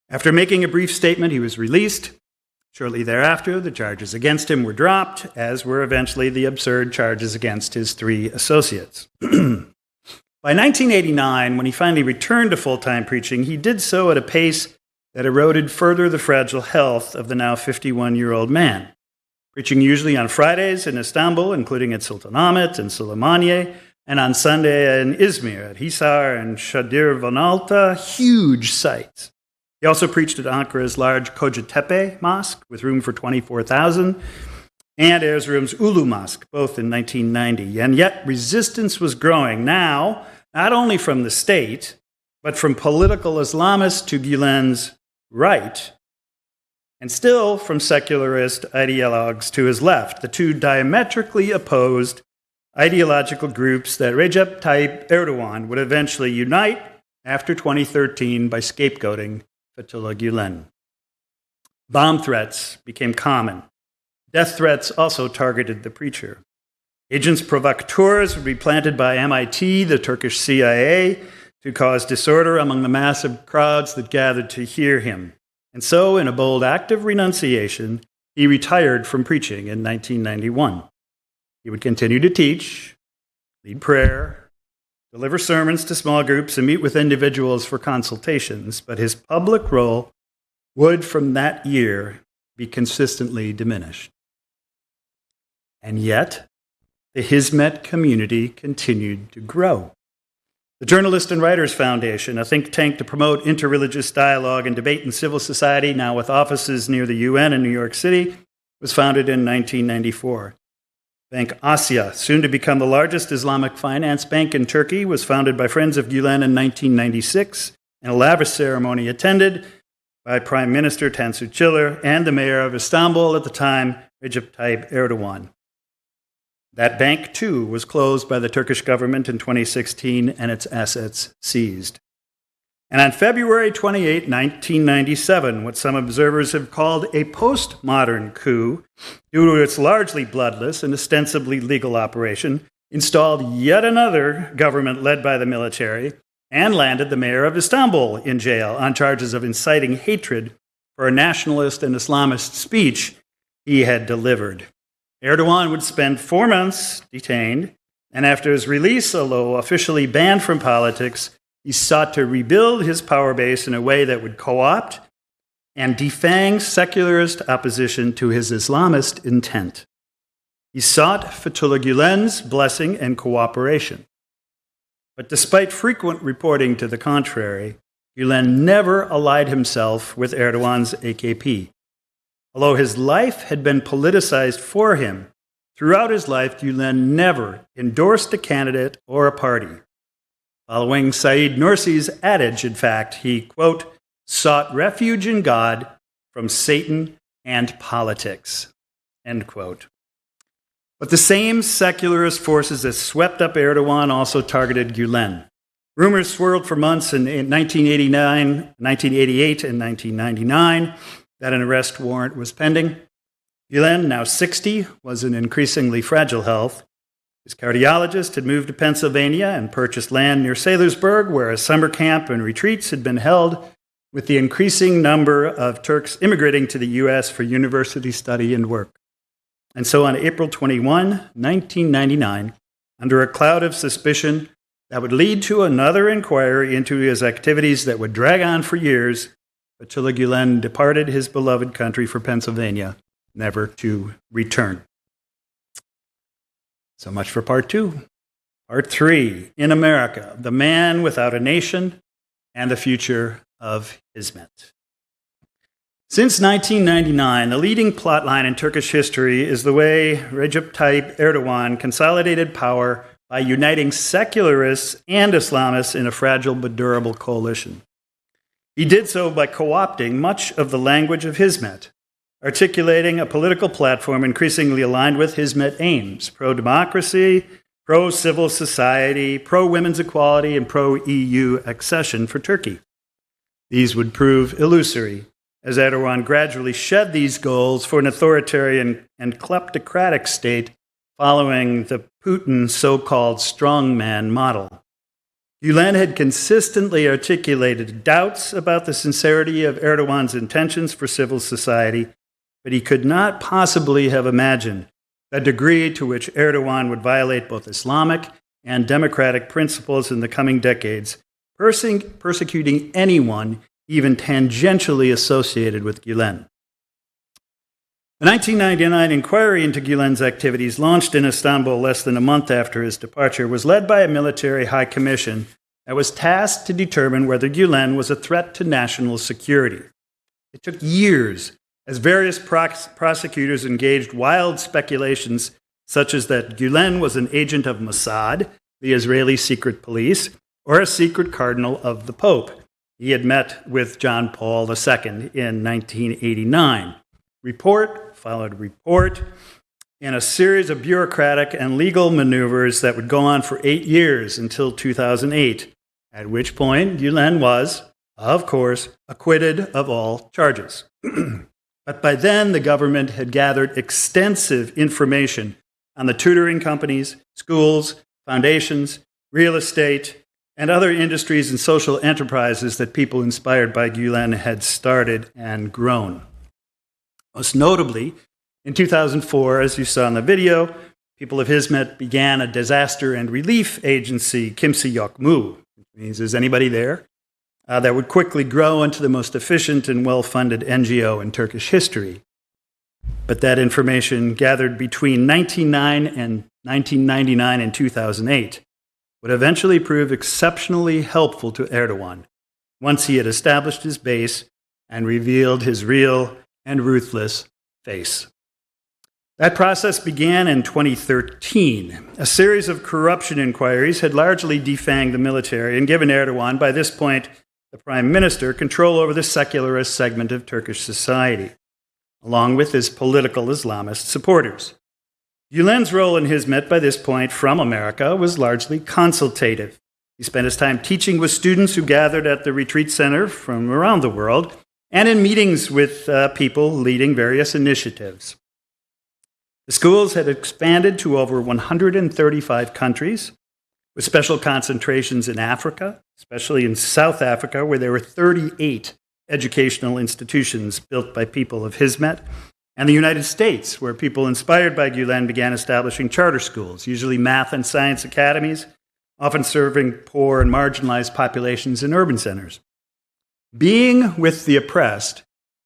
After making a brief statement, he was released. Shortly thereafter, the charges against him were dropped, as were eventually the absurd charges against his 3 associates. By 1989, when he finally returned to full-time preaching, he did so at a pace that eroded further the fragile health of the now 51-year-old man. Preaching usually on Fridays in Istanbul, including at Sultanahmet and Süleymaniye, and on Sunday in Izmir, at Hisar and Şadirvanaltı, huge sites. He also preached at Ankara's large Kocatepe Mosque, with room for 24,000, and Erzurum's Ulu Mosque, both in 1990. And yet resistance was growing now, not only from the state, but from political Islamists to Gülen's right, and still from secularist ideologues to his left, the 2 diametrically opposed ideological groups that Recep Tayyip Erdogan would eventually unite after 2013 by scapegoating Fethullah Gülen. Bomb threats became common. Death threats also targeted the preacher. Agents provocateurs would be planted by MIT, the Turkish CIA, to cause disorder among the massive crowds that gathered to hear him. And so, in a bold act of renunciation, he retired from preaching in 1991. He would continue to teach, lead prayer, deliver sermons to small groups, and meet with individuals for consultations, but his public role would, from that year, be consistently diminished. And yet, the Hizmet community continued to grow. The Journalists and Writers Foundation, a think tank to promote interreligious dialogue and debate in civil society, now with offices near the UN in New York City, was founded in 1994. Bank Asya, soon to become the largest Islamic finance bank in Turkey, was founded by friends of Gülen in 1996, and a lavish ceremony attended by Prime Minister Tansu Çiller and the mayor of Istanbul at the time, Recep Tayyip Erdogan. That bank, too, was closed by the Turkish government in 2016 and its assets seized. And on February 28, 1997, what some observers have called a postmodern coup, due to its largely bloodless and ostensibly legal operation, installed yet another government led by the military and landed the mayor of Istanbul in jail on charges of inciting hatred for a nationalist and Islamist speech he had delivered. Erdogan would spend 4 months detained, and after his release, although officially banned from politics, he sought to rebuild his power base in a way that would co-opt and defang secularist opposition to his Islamist intent. He sought Fethullah Gülen's blessing and cooperation. But despite frequent reporting to the contrary, Gülen never allied himself with Erdogan's AKP. Although his life had been politicized for him, throughout his life, Gülen never endorsed a candidate or a party. Following Said Nursi's adage, in fact, he, quote, sought refuge in God from Satan and politics, end quote. But the same secularist forces that swept up Erdogan also targeted Gülen. Rumors swirled for months in 1989, 1988, and 1999 that an arrest warrant was pending. Gülen, now 60, was in increasingly fragile health. His cardiologist had moved to Pennsylvania and purchased land near Saylorsburg, where a summer camp and retreats had been held, with the increasing number of Turks immigrating to the U.S. for university study and work. And so on April 21, 1999, under a cloud of suspicion that would lead to another inquiry into his activities that would drag on for years, Fethullah Gülen departed his beloved country for Pennsylvania, never to return. So much for part 2. Part 3, In America, the man without a nation and the future of Hizmet. Since 1999, the leading plotline in Turkish history is the way Recep Tayyip Erdogan consolidated power by uniting secularists and Islamists in a fragile but durable coalition. He did so by co-opting much of the language of Hizmet, articulating a political platform increasingly aligned with Hizmet aims: pro-democracy, pro-civil society, pro-women's equality, and pro-EU accession for Turkey. These would prove illusory, as Erdogan gradually shed these goals for an authoritarian and kleptocratic state following the Putin so-called strongman model. Gülen had consistently articulated doubts about the sincerity of Erdogan's intentions for civil society, but he could not possibly have imagined the degree to which Erdogan would violate both Islamic and democratic principles in the coming decades, persecuting anyone even tangentially associated with Gülen. The 1999 inquiry into Gülen's activities, launched in Istanbul less than a month after his departure, was led by a military high commission that was tasked to determine whether Gülen was a threat to national security. It took years, as various prosecutors engaged wild speculations such as that Gülen was an agent of Mossad, the Israeli secret police, or a secret cardinal of the Pope. He had met with Jon Paul II in 1989. Report followed report in a series of bureaucratic and legal maneuvers that would go on for 8 years until 2008, at which point Gülen was, of course, acquitted of all charges. But by then, the government had gathered extensive information on the tutoring companies, schools, foundations, real estate, and other industries and social enterprises that people inspired by Gülen had started and grown. Most notably, in 2004, as you saw in the video, people of Hizmet began a disaster and relief agency, Kimse Yok Mu, which means, is anybody there? That would quickly grow into the most efficient and well-funded NGO in Turkish history. But that information, gathered between 1999 and 2008, would eventually prove exceptionally helpful to Erdogan once he had established his base and revealed his real and ruthless face. That process began in 2013. A series of corruption inquiries had largely defanged the military and given Erdogan, by this point the prime minister, control over the secularist segment of Turkish society, along with his political Islamist supporters. Gülen's role in Hizmet by this point from America was largely consultative. He spent his time teaching with students who gathered at the retreat center from around the world and in meetings with people leading various initiatives. The schools had expanded to over 135 countries, with special concentrations in Africa, especially in South Africa, where there were 38 educational institutions built by people of Hizmet, and the United States, where people inspired by Gülen began establishing charter schools, usually math and science academies, often serving poor and marginalized populations in urban centers. Being with the oppressed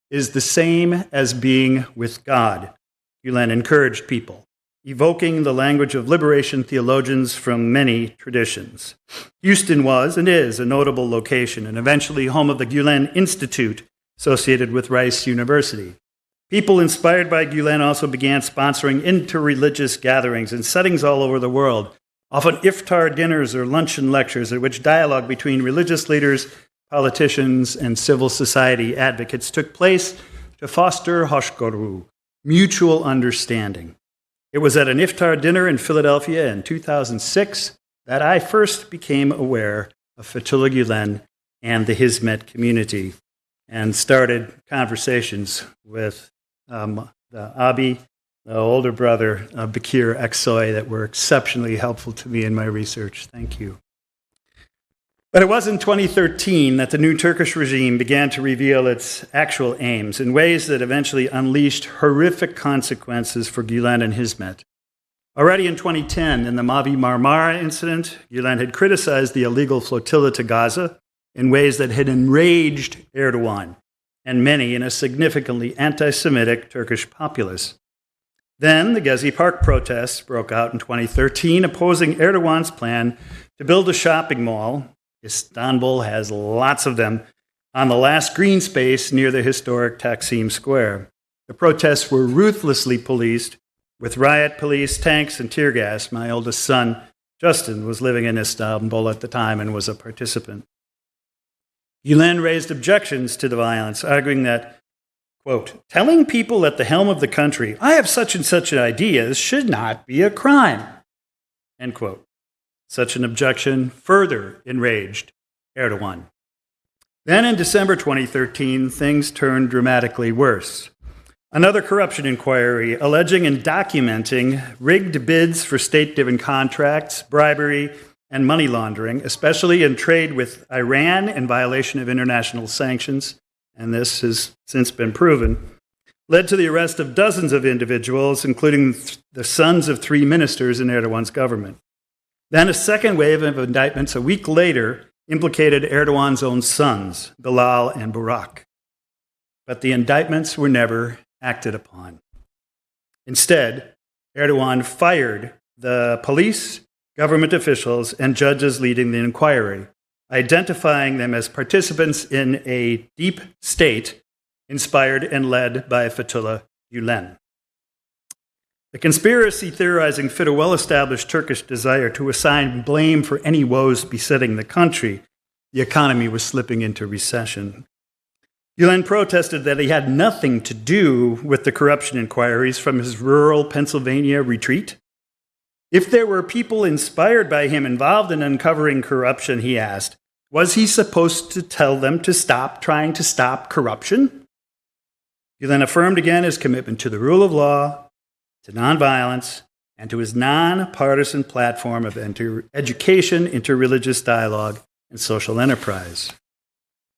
is the same as being with God, Gülen encouraged people, evoking the language of liberation theologians from many traditions. Houston was and is a notable location, and eventually home of the Gülen Institute, associated with Rice University. People inspired by Gülen also began sponsoring interreligious gatherings in settings all over the world, often iftar dinners or luncheon lectures at which dialogue between religious leaders, politicians, and civil society advocates took place to foster hoşgörü, mutual understanding. It was at an iftar dinner in Philadelphia in 2006 that I first became aware of Fethullah Gülen and the Hizmet community and started conversations with the Abi, the older brother of Bekir Aksoy, that were exceptionally helpful to me in my research. Thank you. But it was in 2013 that the new Turkish regime began to reveal its actual aims in ways that eventually unleashed horrific consequences for Gülen and Hizmet. Already in 2010, in the Mavi Marmara incident, Gülen had criticized the illegal flotilla to Gaza in ways that had enraged Erdogan and many in a significantly anti-Semitic Turkish populace. Then the Gezi Park protests broke out in 2013, opposing Erdogan's plan to build a shopping mall. Istanbul has lots of them on the last green space near the historic Taksim Square. The protests were ruthlessly policed with riot police, tanks, and tear gas. My oldest son, Justin, was living in Istanbul at the time and was a participant. Gülen raised objections to the violence, arguing that, quote, telling people at the helm of the country, I have such and such ideas, should not be a crime, end quote. Such an objection further enraged Erdogan. Then in December 2013, things turned dramatically worse. Another corruption inquiry alleging and documenting rigged bids for state-given contracts, bribery, and money laundering, especially in trade with Iran in violation of international sanctions, and this has since been proven, led to the arrest of dozens of individuals, including the sons of 3 ministers in Erdogan's government. Then a second wave of indictments a week later implicated Erdogan's own sons, Bilal and Burak. But the indictments were never acted upon. Instead, Erdogan fired the police, government officials, and judges leading the inquiry, identifying them as participants in a deep state inspired and led by Fethullah Gülen. The conspiracy theorizing fit a well-established Turkish desire to assign blame for any woes besetting the country. The economy was slipping into recession. Gülen protested that he had nothing to do with the corruption inquiries from his rural Pennsylvania retreat. If there were people inspired by him involved in uncovering corruption, he asked, was he supposed to tell them to stop trying to stop corruption? Gülen affirmed again his commitment to the rule of law, to nonviolence, and to his nonpartisan platform of education, interreligious dialogue, and social enterprise.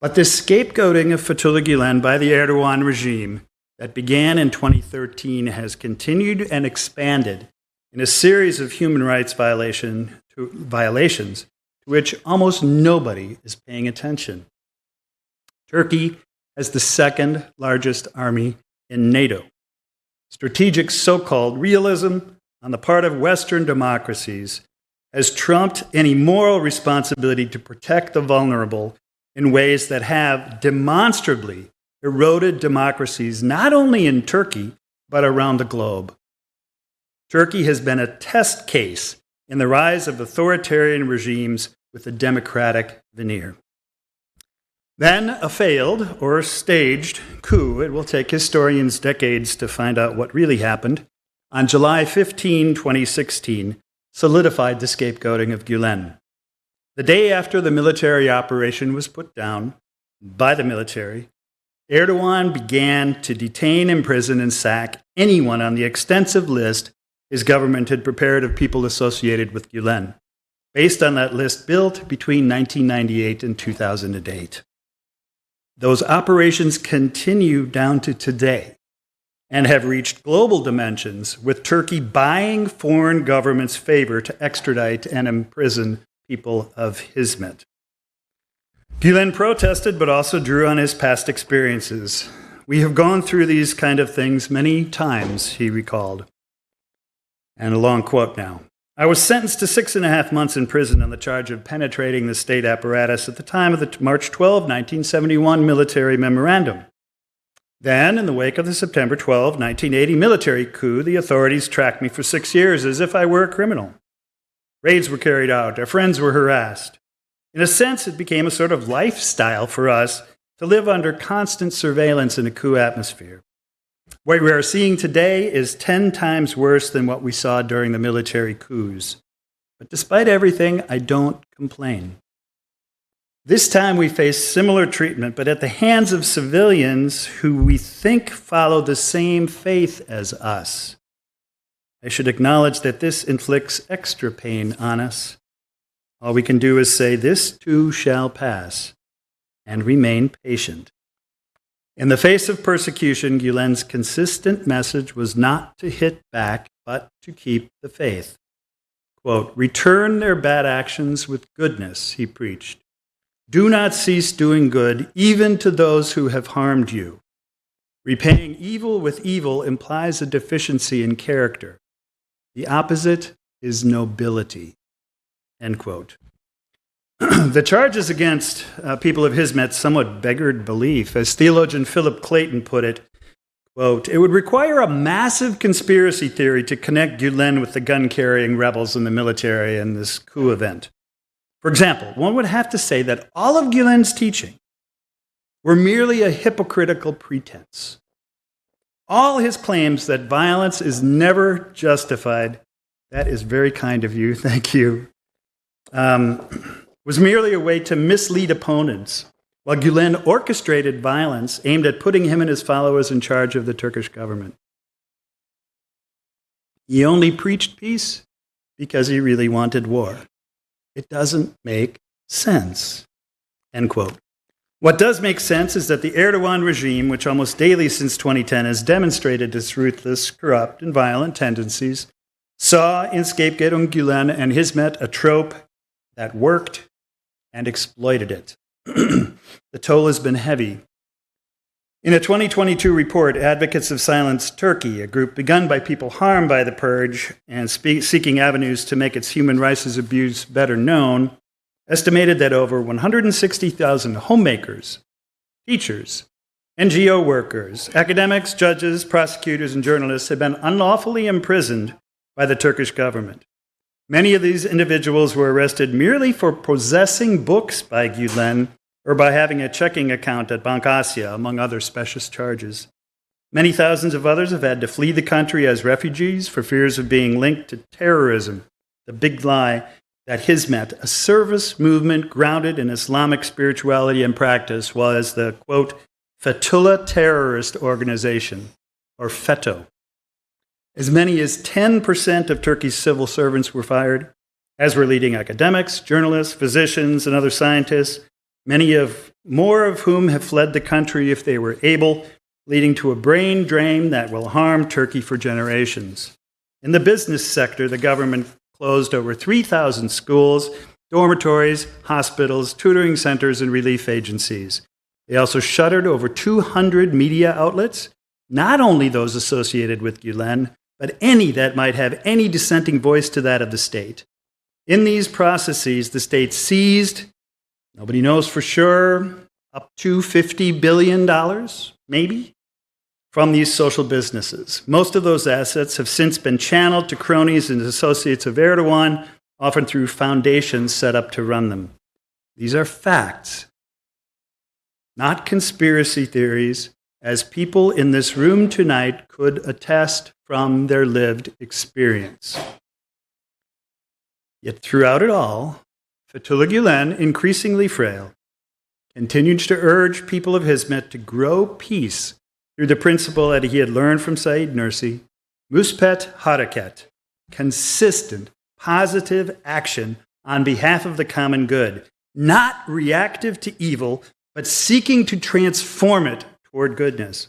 But this scapegoating of Fethullah Gülen by the Erdogan regime that began in 2013 has continued and expanded in a series of human rights violations to which almost nobody is paying attention. Turkey has the second largest army in NATO. Strategic so-called realism on the part of Western democracies has trumped any moral responsibility to protect the vulnerable in ways that have demonstrably eroded democracies not only in Turkey, but around the globe. Turkey has been a test case in the rise of authoritarian regimes with a democratic veneer. Then a failed or staged coup, it will take historians decades to find out what really happened, on July 15, 2016, solidified the scapegoating of Gülen. The day after the military operation was put down by the military, Erdogan began to detain, imprison, and sack anyone on the extensive list his government had prepared of people associated with Gülen, based on that list built between 1998 and 2008. Those operations continue down to today and have reached global dimensions, with Turkey buying foreign governments' favor to extradite and imprison people of Hizmet. Gülen protested, but also drew on his past experiences. We have gone through these kind of things many times, he recalled. And a long quote now. I was sentenced to 6.5 months in prison on the charge of penetrating the state apparatus at the time of the March 12, 1971 military memorandum. Then, in the wake of the September 12, 1980 military coup, the authorities tracked me for 6 years as if I were a criminal. Raids were carried out, our friends were harassed. In a sense, it became a sort of lifestyle for us to live under constant surveillance in a coup atmosphere. What we are seeing today is 10 times worse than what we saw during the military coups. But despite everything, I don't complain. This time we face similar treatment, but at the hands of civilians who we think follow the same faith as us. I should acknowledge that this inflicts extra pain on us. All we can do is say, this too shall pass, and remain patient. In the face of persecution, Gülen's consistent message was not to hit back, but to keep the faith. Quote, return their bad actions with goodness, he preached. Do not cease doing good, even to those who have harmed you. Repaying evil with evil implies a deficiency in character. The opposite is nobility." End quote. The charges against people of Hizmet somewhat beggared belief. As theologian Philip Clayton put it, quote, "It would require a massive conspiracy theory to connect Gülen with the gun-carrying rebels in the military in this coup event. For example, one would have to say that all of Gülen's teaching were merely a hypocritical pretense. All his claims that violence is never justified," that is very kind of you, thank you, was merely a way to mislead opponents, while Gülen orchestrated violence aimed at putting him and his followers in charge of the Turkish government. He only preached peace because he really wanted war. It doesn't make sense. End quote. What does make sense is that the Erdogan regime, which almost daily since 2010 has demonstrated its ruthless, corrupt, and violent tendencies, saw in scapegoating Gülen and Hizmet a trope that worked and exploited it. The toll has been heavy. In a 2022 report, Advocates of Silence Turkey, a group begun by people harmed by the purge and seeking avenues to make its human rights abuse better known, estimated that over 160,000 homemakers, teachers, NGO workers, academics, judges, prosecutors, and journalists have been unlawfully imprisoned by the Turkish government. Many of these individuals were arrested merely for possessing books by Gülen or by having a checking account at Bank Asya, among other specious charges. Many thousands of others have had to flee the country as refugees for fears of being linked to terrorism, the big lie that Hizmet, a service movement grounded in Islamic spirituality and practice, was the, quote, Fethullah terrorist organization, or FETO. As many as 10% of Turkey's civil servants were fired, as were leading academics, journalists, physicians, and other scientists, more of whom have fled the country if they were able, leading to a brain drain that will harm Turkey for generations. In the business sector, the government closed over 3,000 schools, dormitories, hospitals, tutoring centers, and relief agencies. They also shuttered over 200 media outlets, not only those associated with Gülen, but any that might have any dissenting voice to that of the state. In these processes, the state seized, nobody knows for sure, up to $50 billion, maybe, from these social businesses. Most of those assets have since been channeled to cronies and associates of Erdogan, often through foundations set up to run them. These are facts, not conspiracy theories, as people in this room tonight could attest from their lived experience. Yet throughout it all, Fethullah Gülen, increasingly frail, continued to urge people of Hizmet to grow peace through the principle that he had learned from Said Nursi, Muspet Harakat, consistent, positive action on behalf of the common good, not reactive to evil, but seeking to transform it toward goodness.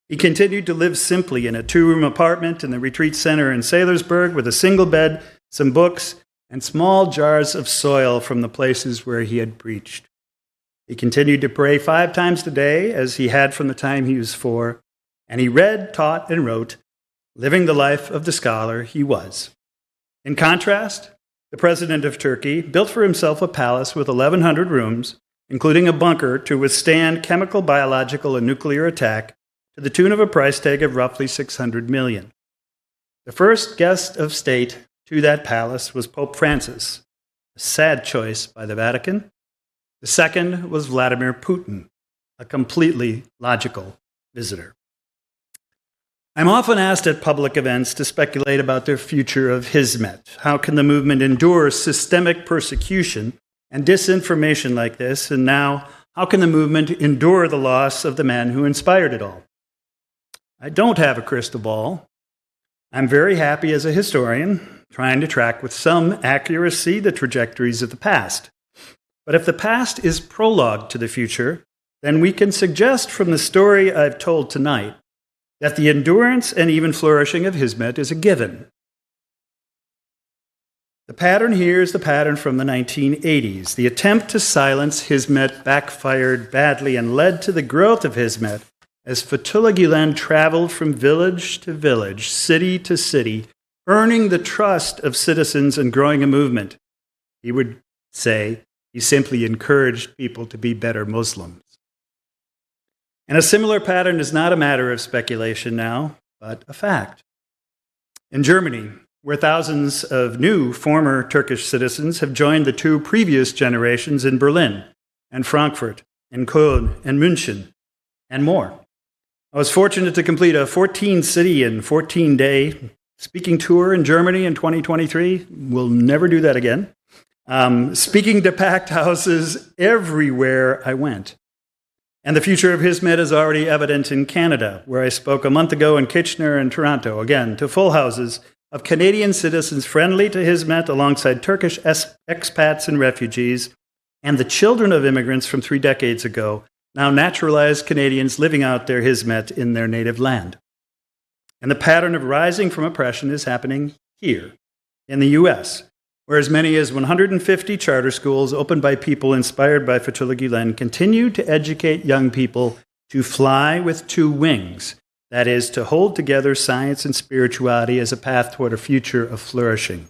He continued to live simply in a 2-room apartment in the retreat center in Saylorsburg with a single bed, some books, and small jars of soil from the places where he had preached. He continued to pray 5 times a day, as he had from the time he was 4, and he read, taught, and wrote, living the life of the scholar he was. In contrast, the president of Turkey built for himself a palace with 1,100 rooms, including a bunker to withstand chemical, biological, and nuclear attack, to the tune of a price tag of roughly $600 million. The first guest of state to that palace was Pope Francis, a sad choice by the Vatican. The second was Vladimir Putin, a completely logical visitor. I'm often asked at public events to speculate about the future of Hizmet. How can the movement endure systemic persecution and disinformation like this? And now, how can the movement endure the loss of the man who inspired it all? I don't have a crystal ball. I'm very happy as a historian, trying to track with some accuracy the trajectories of the past. But if the past is prologue to the future, then we can suggest from the story I've told tonight that the endurance and even flourishing of Hizmet is a given. The pattern here is the pattern from the 1980s. The attempt to silence Hizmet backfired badly and led to the growth of Hizmet as Fethullah Gülen traveled from village to village, city to city, earning the trust of citizens and growing a movement. He would say he simply encouraged people to be better Muslims. And a similar pattern is not a matter of speculation now, but a fact. In Germany, where thousands of new former Turkish citizens have joined the two previous generations in Berlin and Frankfurt and Köln and München and more. I was fortunate to complete a 14-city and 14-day speaking tour in Germany in 2023. We'll never do that again. Speaking to packed houses everywhere I went. And the future of Hizmet is already evident in Canada, where I spoke a month ago in Kitchener and Toronto, again, to full houses of Canadian citizens friendly to Hizmet alongside Turkish expats and refugees, and the children of immigrants from 3 decades ago, now naturalized Canadians living out their Hizmet in their native land. And the pattern of rising from oppression is happening here in the U.S., where as many as 150 charter schools opened by people inspired by Fethullah Gülen continue to educate young people to fly with 2 wings, that is, to hold together science and spirituality as a path toward a future of flourishing.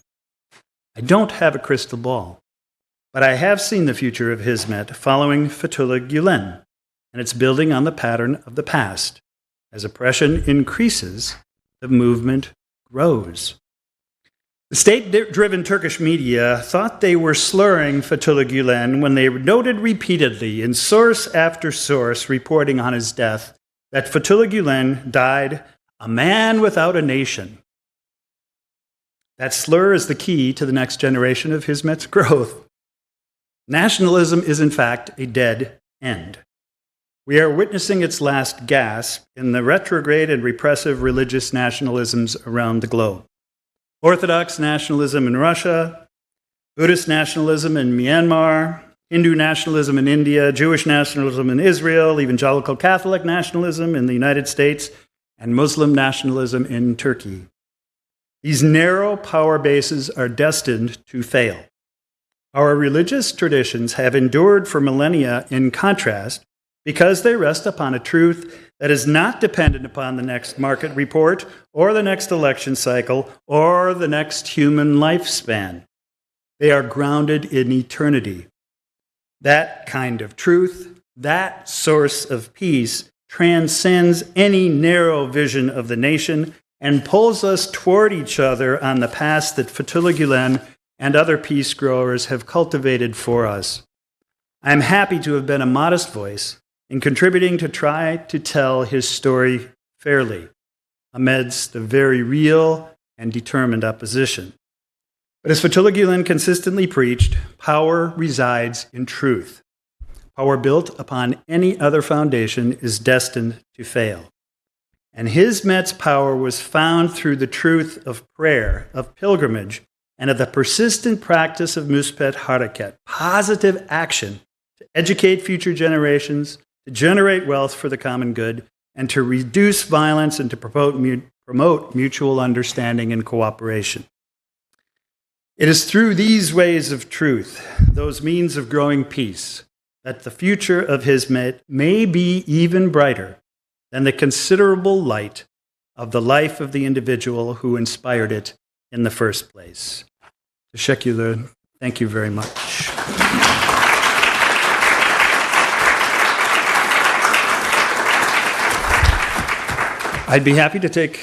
I don't have a crystal ball, but I have seen the future of Hizmet following Fethullah Gülen, and it's building on the pattern of the past. As oppression increases, the movement grows. The state-driven Turkish media thought they were slurring Fethullah Gülen when they noted repeatedly in source after source reporting on his death that Fethullah Gülen died a man without a nation. That slur is the key to the next generation of Hizmet's growth. Nationalism is, in fact, a dead end. We are witnessing its last gasp in the retrograde and repressive religious nationalisms around the globe. Orthodox nationalism in Russia, Buddhist nationalism in Myanmar, Hindu nationalism in India, Jewish nationalism in Israel, evangelical Catholic nationalism in the United States, and Muslim nationalism in Turkey. These narrow power bases are destined to fail. Our religious traditions have endured for millennia in contrast because they rest upon a truth that is not dependent upon the next market report or the next election cycle or the next human lifespan. They are grounded in eternity. That kind of truth, that source of peace, transcends any narrow vision of the nation and pulls us toward each other on the path that Fethullah Gülen and other peace growers have cultivated for us. I am happy to have been a modest voice in contributing to try to tell his story fairly, amidst the very real and determined opposition. But as Fethullah Gülen consistently preached, power resides in truth. Power built upon any other foundation is destined to fail. And Hizmet's power was found through the truth of prayer, of pilgrimage, and of the persistent practice of muspet harakat, positive action to educate future generations, to generate wealth for the common good, and to reduce violence and to promote mutual understanding and cooperation. It is through these ways of truth, those means of growing peace, that the future of Hizmet may be even brighter than the considerable light of the life of the individual who inspired it in the first place. Teşekkürler. Thank you very much. I'd be happy to take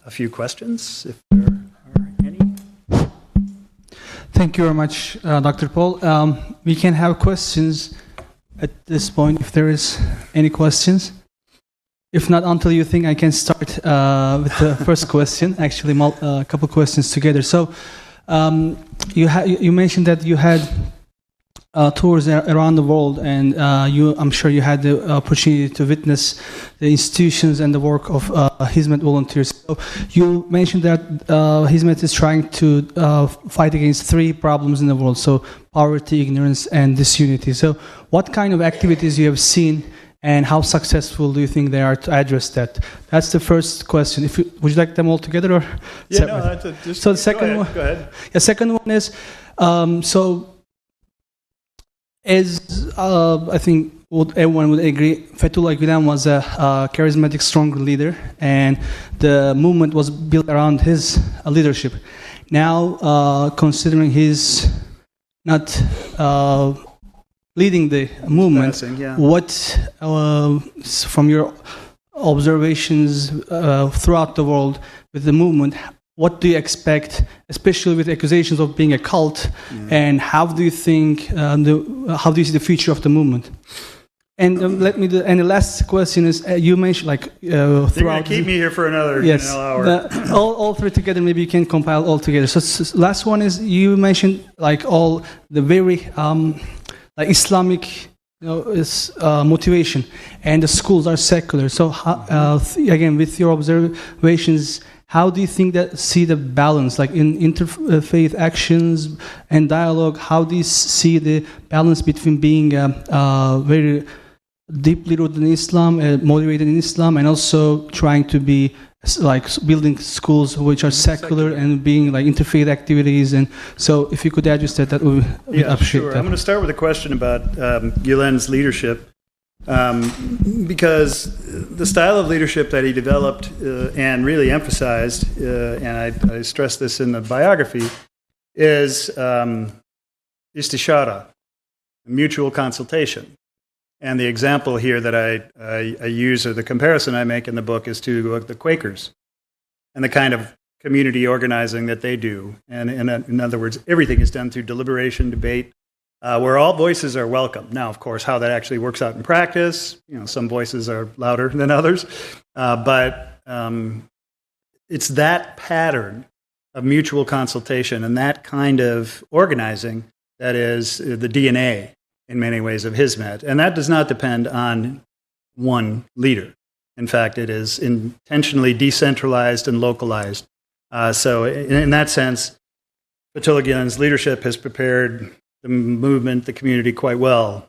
a few questions if there are any. Thank you very much, Dr. Pahl. We can have questions at this point if there is any questions. If not, until you think I can start with the first question. Actually, a couple questions together. So, you mentioned that you had tours around the world, and I'm sure you had the opportunity to witness the institutions and the work of Hizmet volunteers. So you mentioned that Hizmet is trying to fight against 3 problems in the world: so poverty, ignorance, and disunity. So, what kind of activities you have seen, and how successful do you think they are to address that? That's the first question. Would you like them all together or separate? No, that's just. So the second go one. Go ahead. The second one is I think everyone would agree, Fethullah Gülen was a charismatic, strong leader, and the movement was built around his leadership. Now, considering he's not leading the movement, what, from your observations throughout the world with the movement, what do you expect, especially with accusations of being a cult, and how do you think, how do you see the future of the movement? And and the last question is, you mentioned throughout. You're going to keep me here for another hour. All three together, maybe you can compile all together. So last one is, you mentioned all the very Islamic motivation, and the schools are secular. So again, with your observations, how do you see the balance, in interfaith actions and dialogue? How do you see the balance between being very deeply rooted in Islam, motivated in Islam, and also trying to be building schools which are secular and being interfaith activities? And so, if you could address that, that would appreciate sure. that. I'm going to start with a question about Gülen's leadership. Because the style of leadership that he developed and really emphasized, and I stress this in the biography, is istishara, mutual consultation. And the example here that I use, or the comparison I make in the book, is to the Quakers and the kind of community organizing that they do. And in other words, everything is done through deliberation, debate, where all voices are welcome. Now, of course, how that actually works out in practice, some voices are louder than others, but it's that pattern of mutual consultation and that kind of organizing that is the DNA, in many ways, of Hizmet. And that does not depend on one leader. In fact, it is intentionally decentralized and localized. So in that sense, Fethullah Gülen's leadership has prepared the movement, the community, quite well.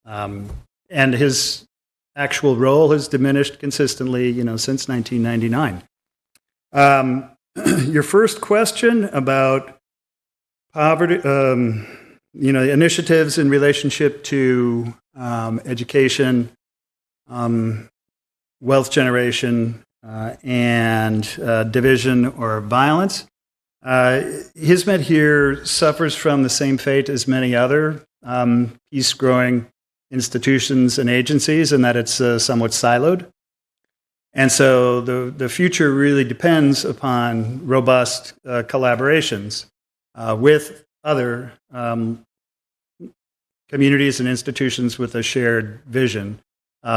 And his actual role has diminished consistently, since 1999. Your first question about poverty, initiatives in relationship to education, wealth generation, and division or violence. Hizmet here suffers from the same fate as many other peace-growing institutions and agencies, in that it's somewhat siloed. And so the future really depends upon robust collaborations with other communities and institutions with a shared vision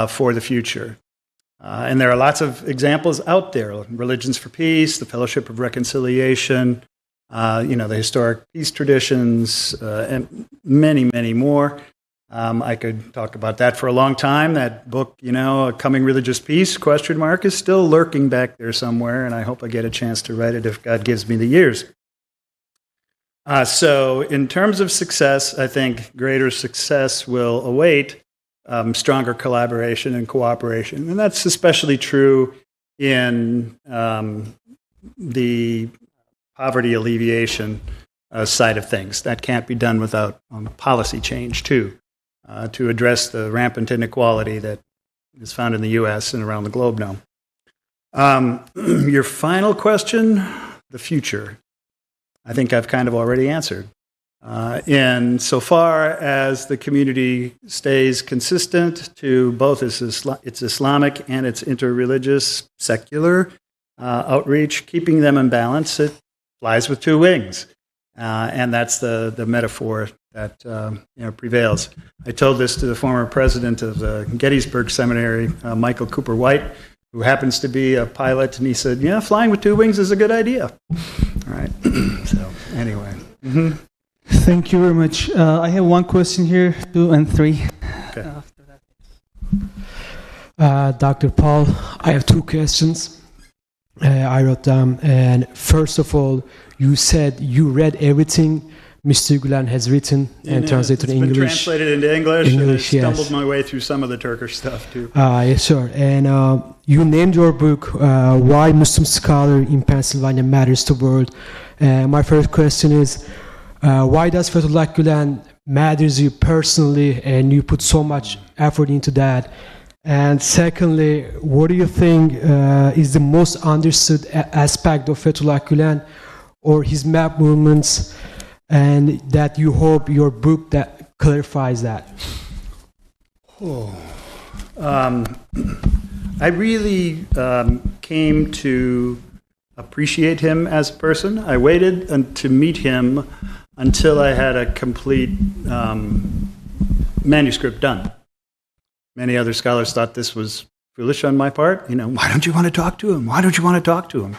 for the future. And there are lots of examples out there: Religions for Peace, the Fellowship of Reconciliation, the historic peace traditions, and many, many more. I could talk about that for a long time. That book, Coming Religious Peace, ? Is still lurking back there somewhere, and I hope I get a chance to write it if God gives me the years. So in terms of success, I think greater success will await stronger collaboration and cooperation. And that's especially true in the poverty alleviation side of things. That can't be done without policy change, too, to address the rampant inequality that is found in the U.S. and around the globe now. Your final question, the future. I think I've kind of already answered. And so far as the community stays consistent to both its Islamic and its interreligious secular outreach, keeping them in balance, it flies with two wings. And that's the metaphor that prevails. I told this to the former president of the Gettysburg Seminary, Michael Cooper White, who happens to be a pilot, and he said, flying with two wings is a good idea. All right. So anyway. Mm-hmm. Thank you very much. I have one question here, 2 and 3. Okay. After that. Dr. Pahl, I have 2 questions. I wrote them. And first of all, you said you read everything Mr. Gülen has written and translated to English. It's been translated into English, and I stumbled my way through some of the Turkish stuff, too. Yes, sir. And you named your book, Why Muslim Scholar in Pennsylvania Matters to the World. My first question is, why does Fethullah Gülen matters you personally, and you put so much effort into that. And secondly, what do you think is the most understood aspect of Fethullah Gülen or his map movements, and that you hope your book that clarifies that? I really came to appreciate him as a person. I waited to meet him until I had a complete manuscript done. Many other scholars thought this was foolish on my part. Why don't you want to talk to him? Why don't you want to talk to him?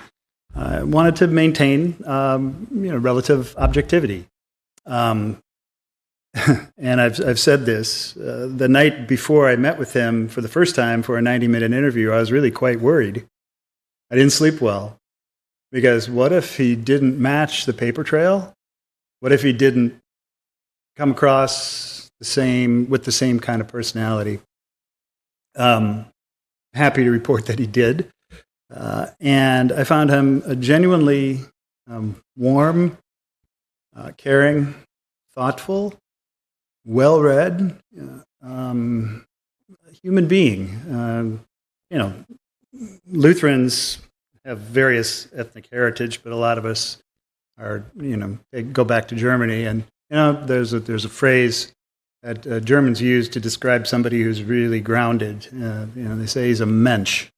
I wanted to maintain, relative objectivity. And I've said this. The night before I met with him for the first time for a 90-minute interview, I was really quite worried. I didn't sleep well. Because what if he didn't match the paper trail? What if he didn't come across with the same kind of personality? Happy to report that he did. And I found him a genuinely warm, caring, thoughtful, well-read human being. Lutherans have various ethnic heritage, but a lot of us are, they go back to Germany, and there's a phrase that Germans use to describe somebody who's really grounded. They say he's a mensch.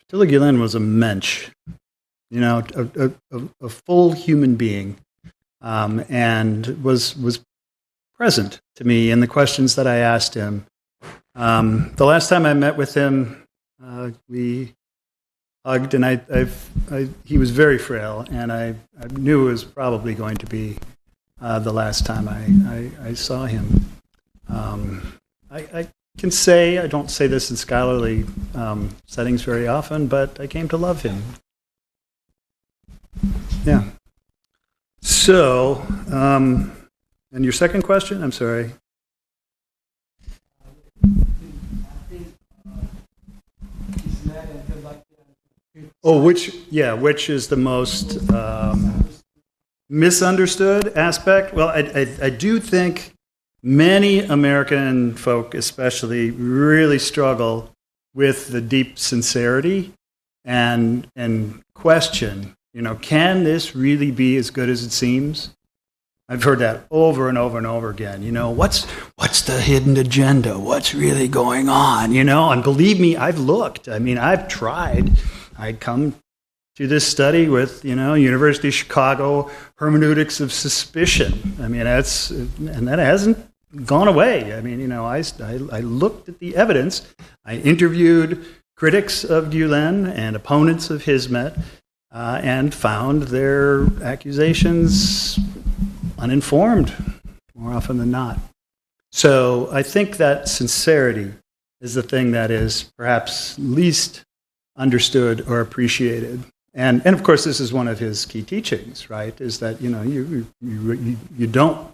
Fethullah Gülen was a mensch, a full human being, and was present to me in the questions that I asked him. The last time I met with him, we hugged, and he was very frail, and I knew it was probably going to be the last time I saw him. I can say, I don't say this in scholarly settings very often, but I came to love him. Yeah. So, and your second question? I'm sorry. Oh, which is the most misunderstood aspect? Well, I do think many American folk especially really struggle with the deep sincerity and question, can this really be as good as it seems? I've heard that over and over and over again. What's the hidden agenda? What's really going on? And believe me, I've looked. I've tried. I'd come to this study with, University of Chicago hermeneutics of suspicion. That hasn't gone away. I looked at the evidence. I interviewed critics of Gülen and opponents of Hizmet and found their accusations uninformed more often than not. So I think that sincerity is the thing that is perhaps least understood or appreciated. And of course, this is one of his key teachings, right? Is that you don't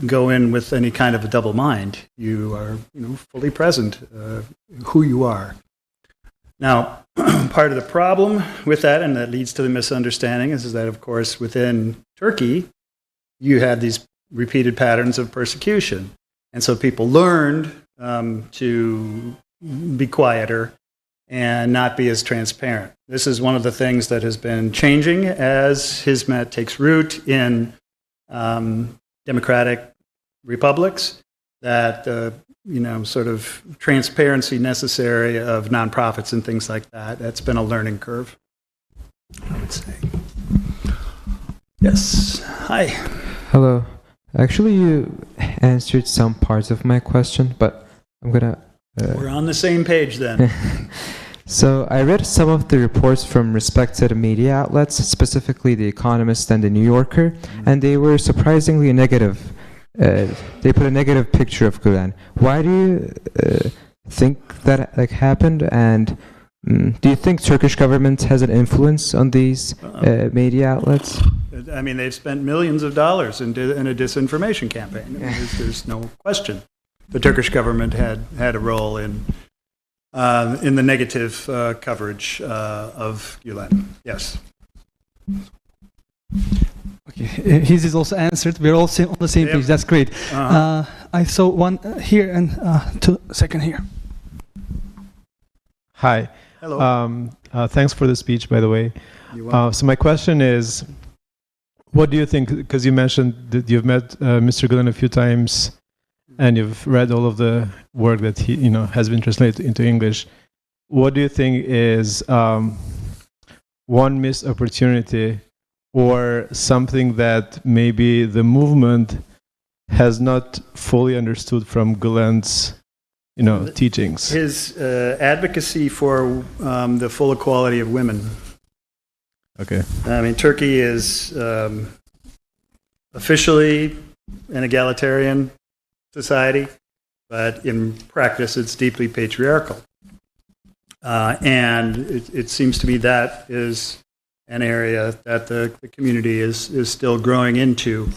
go in with any kind of a double mind. You are fully present who you are. Now, part of the problem with that, and that leads to the misunderstanding, is that of course within Turkey you had these repeated patterns of persecution, and so people learned to be quieter and not be as transparent. This is one of the things that has been changing as Hizmet takes root in democratic republics, that sort of transparency necessary of nonprofits and things like that. That's been a learning curve, I would say. Yes. Hi. Hello. Actually, you answered some parts of my question, but I'm gonna... We're on the same page then. So I read some of the reports from respected media outlets, specifically The Economist and The New Yorker, and they were surprisingly negative. They put a negative picture of Gülen. Why do you think that happened? And do you think Turkish government has an influence on these media outlets? They've spent millions of dollars in a disinformation campaign. There's no question. The Turkish government had a role in the negative coverage of Gülen. Yes. Okay. his is also answered. We're all on the same Yep. page. That's great. I saw one here and second here. Hi. Hello. Thanks for the speech, by the way. So my question is, what do you think, because you mentioned that you've met Mr. Gülen a few times and you've read all of the work that he has been translated into English. What do you think is one missed opportunity or something that maybe the movement has not fully understood from Gülen's teachings? His advocacy for the full equality of women. Okay. I mean, Turkey is officially an egalitarian society, but in practice it's deeply patriarchal. And it seems to me that is an area that the community is still growing into,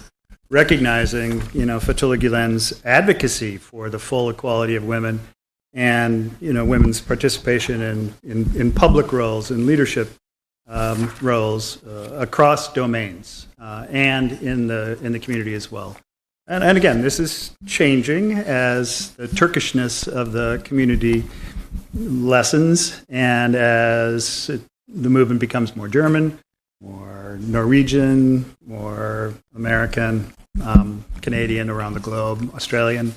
recognizing, Fethullah Gülen's advocacy for the full equality of women and, women's participation in public roles and leadership roles across domains and in the community as well. And again, this is changing as the Turkishness of the community lessens and as the movement becomes more German, more Norwegian, more American, Canadian around the globe, Australian,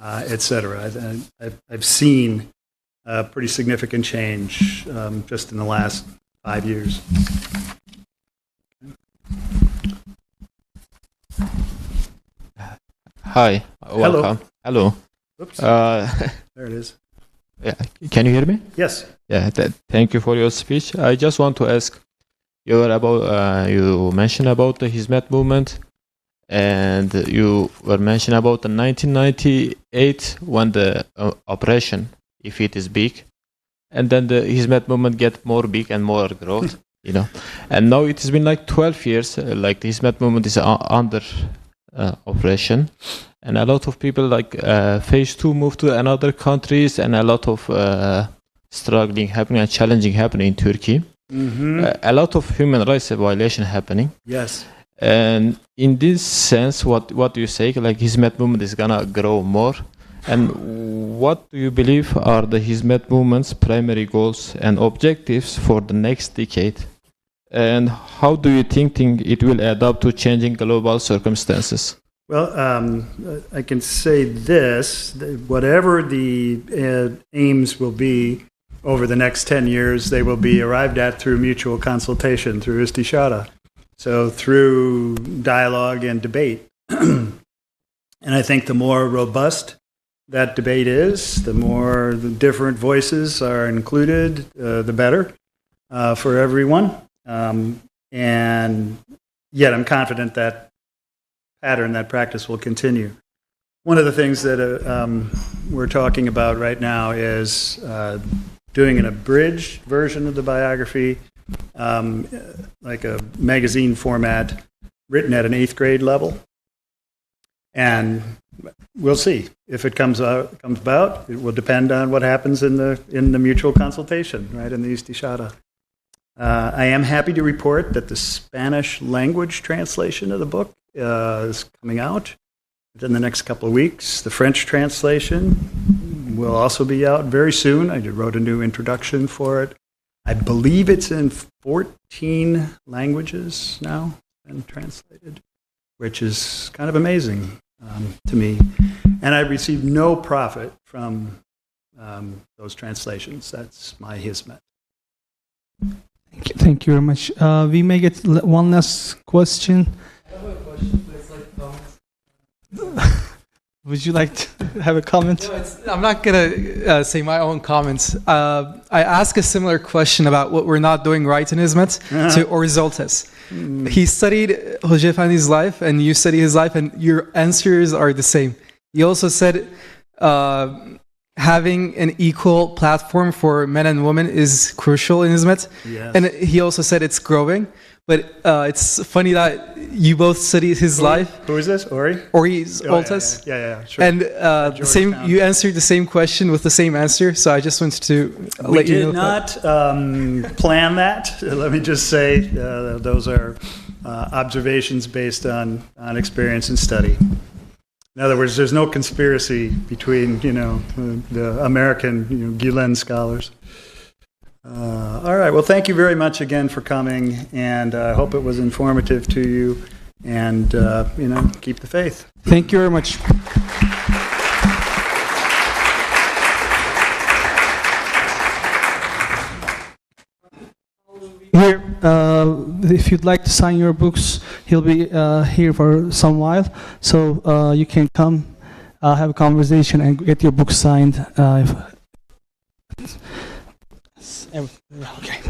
etc. I've seen a pretty significant change just in the last 5 years. Hi, welcome. Hello. Oops. There it is. Yeah. Can you hear me? Yes. Yeah. Thank you for your speech. I just want to ask you you mentioned about the Hizmet movement, and you were mentioning about the 1998 when the oppression, if it is big, and then the Hizmet movement get more big and more growth, and now it has been like 12 years, like the Hizmet movement is under oppression, and a lot of people like phase 2 move to another countries, and a lot of struggling happening and challenging happening in Turkey. Mm-hmm. A lot of human rights violation happening. Yes. And in this sense, what do you say? Like Hizmet movement is gonna grow more, and what do you believe are the Hizmet movement's primary goals and objectives for the next decade? And how do you think it will adapt to changing global circumstances? Well, I can say this, whatever the aims will be over the next 10 years, they will be arrived at through mutual consultation, through istishara. So through dialogue and debate. And I think the more robust that debate is, the more the different voices are included, the better for everyone. And yet I'm confident that pattern, that practice will continue. One of the things that we're talking about right now is doing an abridged version of the biography, like a magazine format, written at an 8th grade level. And we'll see if it comes about. It will depend on what happens in the mutual consultation, right, in the istishara. I am happy to report that the Spanish language translation of the book is coming out within the next couple of weeks. The French translation will also be out very soon. I wrote a new introduction for it. I believe it's in 14 languages now and translated, which is kind of amazing to me. And I received no profit from those translations. That's my Hizmet. Thank you very much. We may get one last question. I have a question, but it's like comments. Would you like to have a comment? No, I'm not going to say my own comments. I asked a similar question about what we're not doing right in Hizmet to Orzoltes. He studied Hoca Efendi's life, and you study his life, and your answers are the same. He also said having an equal platform for men and women is crucial in Hizmet. Yes. And he also said it's growing. But it's funny that you both studied his life. Who is this? Ori? Ori's Oltes. Yeah, sure. And the same, you answered the same question with the same answer. So I just wanted to let you know. We did not plan that. Let me just say those are observations based on experience and study. In other words, there's no conspiracy between, the American, Gülen scholars. All right. Well, thank you very much again for coming, and I hope it was informative to you. And keep the faith. Thank you very much. Here, if you'd like to sign your books, he'll be here for some while, so you can come, have a conversation, and get your book signed. Okay.